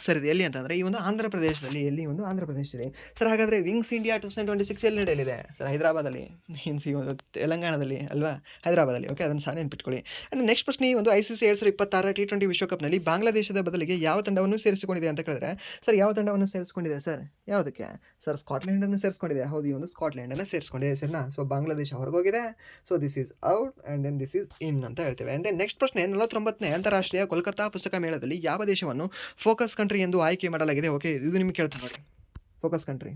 ಸರ್? ಇದು ಎಲ್ಲಿ ಅಂತಂದರೆ ಈ ಒಂದು ಆಂಧ್ರ ಪ್ರದೇಶದಲ್ಲಿ. ಎಲ್ಲಿ? ಒಂದು ಆಂಧ್ರ ಪ್ರದೇಶದಲ್ಲಿ. ಸರ್ ಹಾಗಾದರೆ ವಿಂಗ್ಸ್ ಇಂಡಿಯಾ 2026 ಎಲ್ಲಿ ನಡೆಯಲಿದೆ ಸರ್? ಹೈದರಾಬಾದಲ್ಲಿ. ಮೀನ್ಸ್ ಈ ಒಂದು ತೆಲಂಗಾಣದಲ್ಲಿ ಅಲ್ವಾ, ಹೈದರಾಬಾದಲ್ಲಿ. ಓಕೆ, ಅದನ್ನು ಸಹ ನೆನ್ಪಿಟ್ಕೊಳ್ಳಿ. ಅಂದರೆ ನೆಕ್ಸ್ಟ್ ಪ್ರಶ್ನೆ, ಈ ಒಂದು ICC 2026 T20 ವಿಶ್ವಕಪ್ನಲ್ಲಿ ಬಾಂಗ್ಲಾದೇಶದ ಬದಲಿಗೆ ಯಾವ ತಂಡವನ್ನು ಸೇರಿಸಿಕೊಂಡಿದೆ ಅಂತ ಕೇಳಿದ್ರೆ ಸರ್ ಯಾವ ತಂಡವನ್ನು ಸೇರಿಸಿಕೊಂಡಿದೆ ಸರ್? ಯಾವುದಕ್ಕೆ ಸರ್? ಸ್ಕಾಟ್ಲೆಂಡನ್ನು ಸೇರಿಸ್ಕೊಂಡಿದೆ. ಹೌದು, ಈ ಒಂದು ಸ್ಕಾಟ್ಲೆಂಡನ್ನು ಸೇರಿಸ್ಕೊಂಡಿದೆ ಸರ್ನಾ. ಸೊ ಬಾಂಗ್ಲಾದೇಶ ಹೊರಗೋಗಿದೆ. So this is out and then this is in ಅಂತ ಹೇಳ್ತೇವೆ. ಆ್ಯಂಡ್ ದೆನ್ ನೆಕ್ಸ್ಟ್ ಪ್ರಶ್ನೆ, 49ನೇ ಅಂತಾರಾಷ್ಟ್ರೀಯ ಕೋಲ್ಕತ್ತಾ ಪುಸ್ತಕ ಮೇಳದಲ್ಲಿ ಯಾವ ದೇಶವನ್ನು ಫೋಕಸ್ ಕಂಟ್ರಿ ಎಂದು ಆಯ್ಕೆ ಮಾಡಲಾಗಿದೆ? ಓಕೆ, ಇದು ನಿಮಗೆ ಕೇಳ್ತಾರೆ ನೋಡಿ, ಫೋಕಸ್ ಕಂಟ್ರಿ.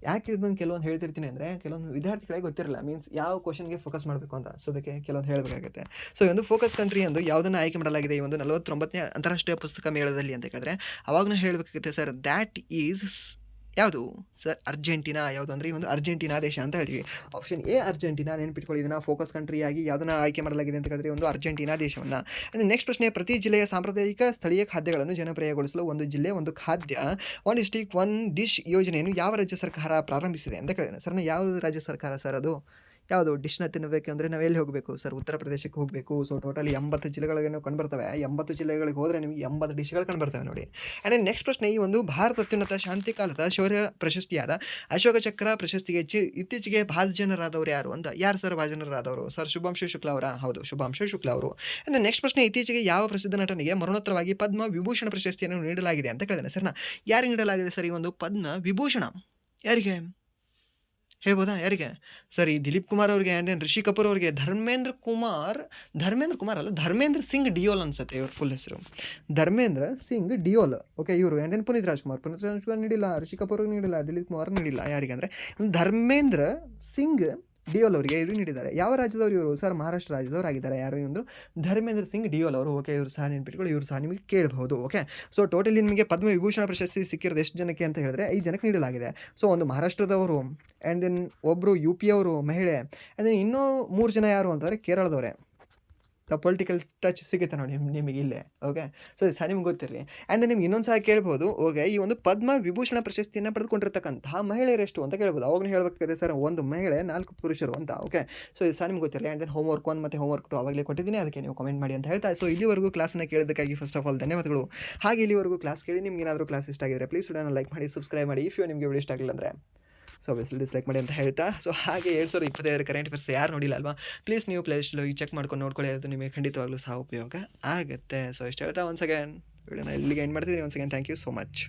ಯಾಕೆ ಇದನ್ನು ಕೆಲವೊಂದು ಹೇಳ್ತಿರ್ತೀನಿ ಅಂದರೆ ಕೆಲವೊಂದು ವಿದ್ಯಾರ್ಥಿಗಳಿಗೆ ಗೊತ್ತಿರಲ್ಲ, ಮೀನ್ಸ್ ಯಾವ ಕ್ವಶನ್ಗೆ ಫೋಕಸ್ ಮಾಡಬೇಕು ಅಂತ. ಸೊ ಅದಕ್ಕೆ ಕೆಲವೊಂದು ಹೇಳಬೇಕಾಗುತ್ತೆ. ಸೊ ಈ ಒಂದು ಫೋಕಸ್ ಕಂಟ್ರಿ ಎಂದು ಯಾವುದನ್ನು ಆಯ್ಕೆ ಮಾಡಲಾಗಿದೆ ಈ ಒಂದು 49ನೇ ಅಂತಾರಾಷ್ಟ್ರೀಯ ಪುಸ್ತಕ ಮೇಳದಲ್ಲಿ ಅಂತ ಕೇಳಿದ್ರೆ ಅವಾಗ ನಾವು ಹೇಳಬೇಕಾಗುತ್ತೆ ಸರ್, ದ್ಯಾಟ್ ಈಸ್ ಯಾವುದು ಸರ್? ಅರ್ಜೆಂಟೀನಾ. ಯಾವುದು ಅಂದರೆ ಈ ಒಂದು ಅರ್ಜೆಂಟೀನಾ ದೇಶ ಅಂತ ಹೇಳ್ತೀವಿ. Option A Argentina. ನೆನ್ಪಿಟ್ಕೊಳ್ಳಿ, ಇದನ್ನು ಫೋಕಸ್ ಕಂಟ್ರಿಯಾಗಿ ಯಾವುದನ್ನು ಆಯ್ಕೆ ಮಾಡಲಾಗಿದೆ ಅಂತ ಹೇಳಿದ್ರೆ ಒಂದು ಅರ್ಜೆಂಟೀನಾ ದೇಶವನ್ನು. ನೆಕ್ಸ್ಟ್ ಪ್ರಶ್ನೆ, ಪ್ರತಿ ಜಿಲ್ಲೆಯ ಸಾಂಪ್ರದಾಯಿಕ ಸ್ಥಳೀಯ ಖಾದ್ಯಗಳನ್ನು ಜನಪ್ರಿಯಗೊಳಿಸಲು ಒಂದು ಜಿಲ್ಲೆ ಒಂದು ಖಾದ್ಯ 1 ಡಿಸ್ಟ್ರಿಕ್ಟ್ 1 ಡಿಶ್ ಯೋಜನೆಯನ್ನು ಯಾವ ರಾಜ್ಯ ಸರ್ಕಾರ ಪ್ರಾರಂಭಿಸಿದೆ ಅಂತ ಕೇಳಿದ್ರೆ ಸರ್ ಯಾವ ರಾಜ್ಯ ಸರ್ಕಾರ ಸರ್? ಅದು ಯಾವುದು ಡಿಶ್ನ ತಿನ್ನಬೇಕು ಅಂದರೆ ನಾವು ಎಲ್ಲಿ ಹೋಗಬೇಕು ಸರ್? ಉತ್ತರ ಪ್ರದೇಶಕ್ಕೆ ಹೋಗಬೇಕು. ಸೊ ಟೋಟಲಿ 80 ಜಿಲ್ಲೆಗಳಿಗೆ ಕಂಡುಬರ್ತವೆ. 80 ಜಿಲ್ಲೆಗಳಿಗೆ ಹೋದರೆ ನಿಮಗೆ 80 ಡಿಶ್ಗಳು ಕಂಡುಬರ್ತವೆ ನೋಡಿ. ಆ್ಯಂಡ್ ನೆಕ್ಸ್ಟ್ ಪ್ರಶ್ನೆ, ಈ ಒಂದು ಭಾರತ ಅತ್ಯುನ್ನತ ಶಾಂತಿ ಕಾಲದ ಶೌರ್ಯ ಪ್ರಶಸ್ತಿಯಾದ ಅಶೋಕ ಚಕ್ರ ಪ್ರಶಸ್ತಿಗೆ ಇತ್ತೀಚೆಗೆ ಭಾಜನರಾದವರು ಯಾರು ಅಂತ? ಯಾರು ಸರ್ ಭಾಜನರಾದವರು ಸರ್? ಶುಭಾಂಶು ಶುಕ್ಲಾ ಅವರ? ಹೌದು, ಶುಭಾಂಶು ಶುಕ್ಲಾ ಅವರು. ಆ್ಯಂಡ್ ನೆಕ್ಸ್ಟ್ ಪ್ರಶ್ನೆ, ಇತ್ತೀಚೆಗೆ ಯಾವ ಪ್ರಸಿದ್ಧ ನಟನಿಗೆ ಮರಣೋತ್ತರವಾಗಿ ಪದ್ಮ ವಿಭೂಷಣ ಪ್ರಶಸ್ತಿಯನ್ನು ನೀಡಲಾಗಿದೆ ಅಂತ ಕೇಳಿದ್ದೇನೆ ಸರ್ನ. ಯಾರಿಗೆ ನೀಡಲಾಗಿದೆ ಸರ್ ಈ ಒಂದು ಪದ್ಮ ವಿಭೂಷಣ? ಯಾರಿಗೆ ಹೇಳ್ಬೋದಾ? ಯಾರಿಗೆ ಸರ್? ಈ ದಿಲೀಪ್ ಕುಮಾರ್ ಅವ್ರಿಗೆ. ಆ್ಯಂಡ್ ದೆನ್ ರಿಷಿ ಕಪೂರ್ ಅವ್ರಿಗೆ. ಧರ್ಮೇಂದ್ರ ಕುಮಾರ್ ಅಲ್ಲ, ಧರ್ಮೇಂದ್ರ ಸಿಂಗ್ ಡಿಯೋಲ್ ಅನ್ಸುತ್ತೆ ಇವ್ರ ಫುಲ್ ಹೆಸರು, ಧರ್ಮೇಂದ್ರ ಸಿಂಗ್ ಡಿಯೋಲ್. ಓಕೆ, ಇವರು. ಆ್ಯಂಡ್ ದೆನ್ ಪುನೀತ್ ರಾಜ್ಕುಮಾರ್ ನೀಡಿಲ್ಲ, ರಿಷಿ ಕಪೂರ್ ನೀಡಿಲ್ಲ, ದಿಲೀಪ್ ಕುಮಾರ್ ನೀಡಿಲ್ಲ. ಯಾರಿಗೆ ಅಂದರೆ ಧರ್ಮೇಂದ್ರ ಸಿಂಗ್ ಡಿಯೋಲ್ ಅವರಿಗೆ ಇವರು ನೀಡಿದ್ದಾರೆ. ಯಾವ ರಾಜ್ಯದವರು ಇವರು ಸರ್? ಮಹಾರಾಷ್ಟ್ರ ರಾಜ್ಯದವರು ಆಗಿದ್ದಾರೆ. ಯಾರು ಇವರು? ಧರ್ಮೇಂದ್ರ ಸಿಂಗ್ ಡಿಯೋಲ್ ಅವರು. ಓಕೆ, ಇವರು ಸಹ ನೆನ್ಪಿಟ್ಕೊಳ್ಳಿ, ಇವರು ಸಹ ನಿಮಗೆ ಕೇಳಬಹುದು. ಓಕೆ, ಸೊ ಟೋಟಲಿ ನಿಮಗೆ ಪದ್ಮ ವಿಭೂಷಣ ಪ್ರಶಸ್ತಿ ಸಿಕ್ಕಿರೋದು ಎಷ್ಟು ಜನಕ್ಕೆ ಅಂತ ಹೇಳಿದ್ರೆ 5 ಜನಕ್ಕೆ ನೀಡಲಾಗಿದೆ. ಸೊ ಒಂದು ಮಹಾರಾಷ್ಟ್ರದವರು, ಆ್ಯಂಡ್ ದೆನ್ ಒಬ್ಬರು UP ಅವರು ಮಹಿಳೆ, ಆ್ಯಂಡ್ ದೆನ್ ಇನ್ನೂ 3 ಜನ ಯಾರು ಅಂತಂದರೆ ಕೇರಳದವರೇ. ಪೊಲಿಟಿಕಲ್ ಟಚ್ ಸಿಗುತ್ತೆ ನೋಡಿ ನಿಮಗೆ ಇಲ್ಲೇ. ಓಕೆ, ಸೊ ಸಹ ನಿಮ್ಗೆ ಗೊತ್ತಿರಲಿ. ಆ್ಯಂಡ್ ನಿಮ್ಗೆ ಇನ್ನೊಂದು ಸಹ ಕೇಳ್ಬೋದು, ಓಕೆ, ಈ ಒಂದು ಪದ್ಮ ವಿಭೂಷಣ ಪ್ರಶಸ್ತಿಯನ್ನು ಪಡೆದುಕೊಂಡಿರ್ತಕ್ಕಂತಹ ಮಹಿಳೆಯರೆಷ್ಟು ಅಂತ ಕೇಳ್ಬೋದು. ಅವಾಗಲೂ ಹೇಳಬೇಕಾಗಿದೆ ಸರ್, ಒಂದು ಮಹಿಳೆ 4 ಪುರುಷರು ಅಂತ. ಓಕೆ, ಸೊ ಇದು ಸಹ ನಿಮ್ಗೆ ಗೊತ್ತಿರಲಿ. ಆ್ಯಂಡ್ ದೆನ್ ಹೋಮ್ವರ್ಕ್ 1 ಮತ್ತು ಹೋಮ್ವರ್ಕ್ 2 ಆವಾಗಲೇ ಕೊಟ್ಟಿದ್ದೀನಿ, ಅದಕ್ಕೆ ನೀವು ಕಮೆಂಟ್ ಮಾಡಿ ಅಂತ ಹೇಳ್ತಾ, ಸೊ ಇಲ್ಲಿವರೆಗೂ ಕ್ಲಾಸನ್ನು ಕೇಳೋದಕ್ಕಾಗಿ ಫಸ್ಟ್ ಆಫ್ ಆಲ್ ಧನ್ಯವಾದಗಳು. ಹಾಗೆ ಇಲ್ಲಿವರೆಗೂ ಕ್ಲಾಸ್ ಕೇಳಿ ನಿಮ್ಗೆ ಏನಾದರೂ ಕ್ಲಾಸ್ ಇಷ್ಟ ಆಗಿದ್ರೆ ಪ್ಲೀಸ್ ವಿಡಿಯೋನ ಲೈಕ್ ಮಾಡಿ, ಸಬ್ಸ್ಕ್ರೈಬ್ ಮಾಡಿ. ಇಫ್ ನಿಮಗೆ ವಿಡಿಯೋ ಇಷ್ಟ ಆಗಿಲ್ಲ ಅಂದರೆ ಸೊ ಆಬ್ವಿಯಸ್ಲಿ ಡಿಸ್ಲೈಕ್ ಮಾಡಿ ಅಂತ ಹೇಳ್ತಾ, ಸೊ ಹಾಗೆ 2025 ಕರೆಂಟ್ ಅಫೇರ್ಸ್ ಯಾರು ನೋಡಿಲ್ಲ ಅಲ್ವಾ, ಪ್ಲೀಸ್ ನೀವು ಪ್ಲೇಲಿಸ್ಟಲ್ಲಿ ಹೋಗಿ ಚೆಕ್ ಮಾಡ್ಕೊಂಡು ನೋಡ್ಕೊಳ್ಳಿ, ಅದು ನಿಮಗೆ ಖಂಡಿತವಾಗ್ಲೂ ಸಹ ಉಪಯೋಗ ಆಗುತ್ತೆ. ಸೊ ಇಷ್ಟು ಹೇಳ್ತಾ ಒನ್ಸ್ ಅಗೇನ್ ವಿಡಿಯೋನ ಇಲ್ಲಿಗೆ ಎಂಡ್ ಮಾಡ್ತಿದ್ದೀನಿ. Once again thank you so much.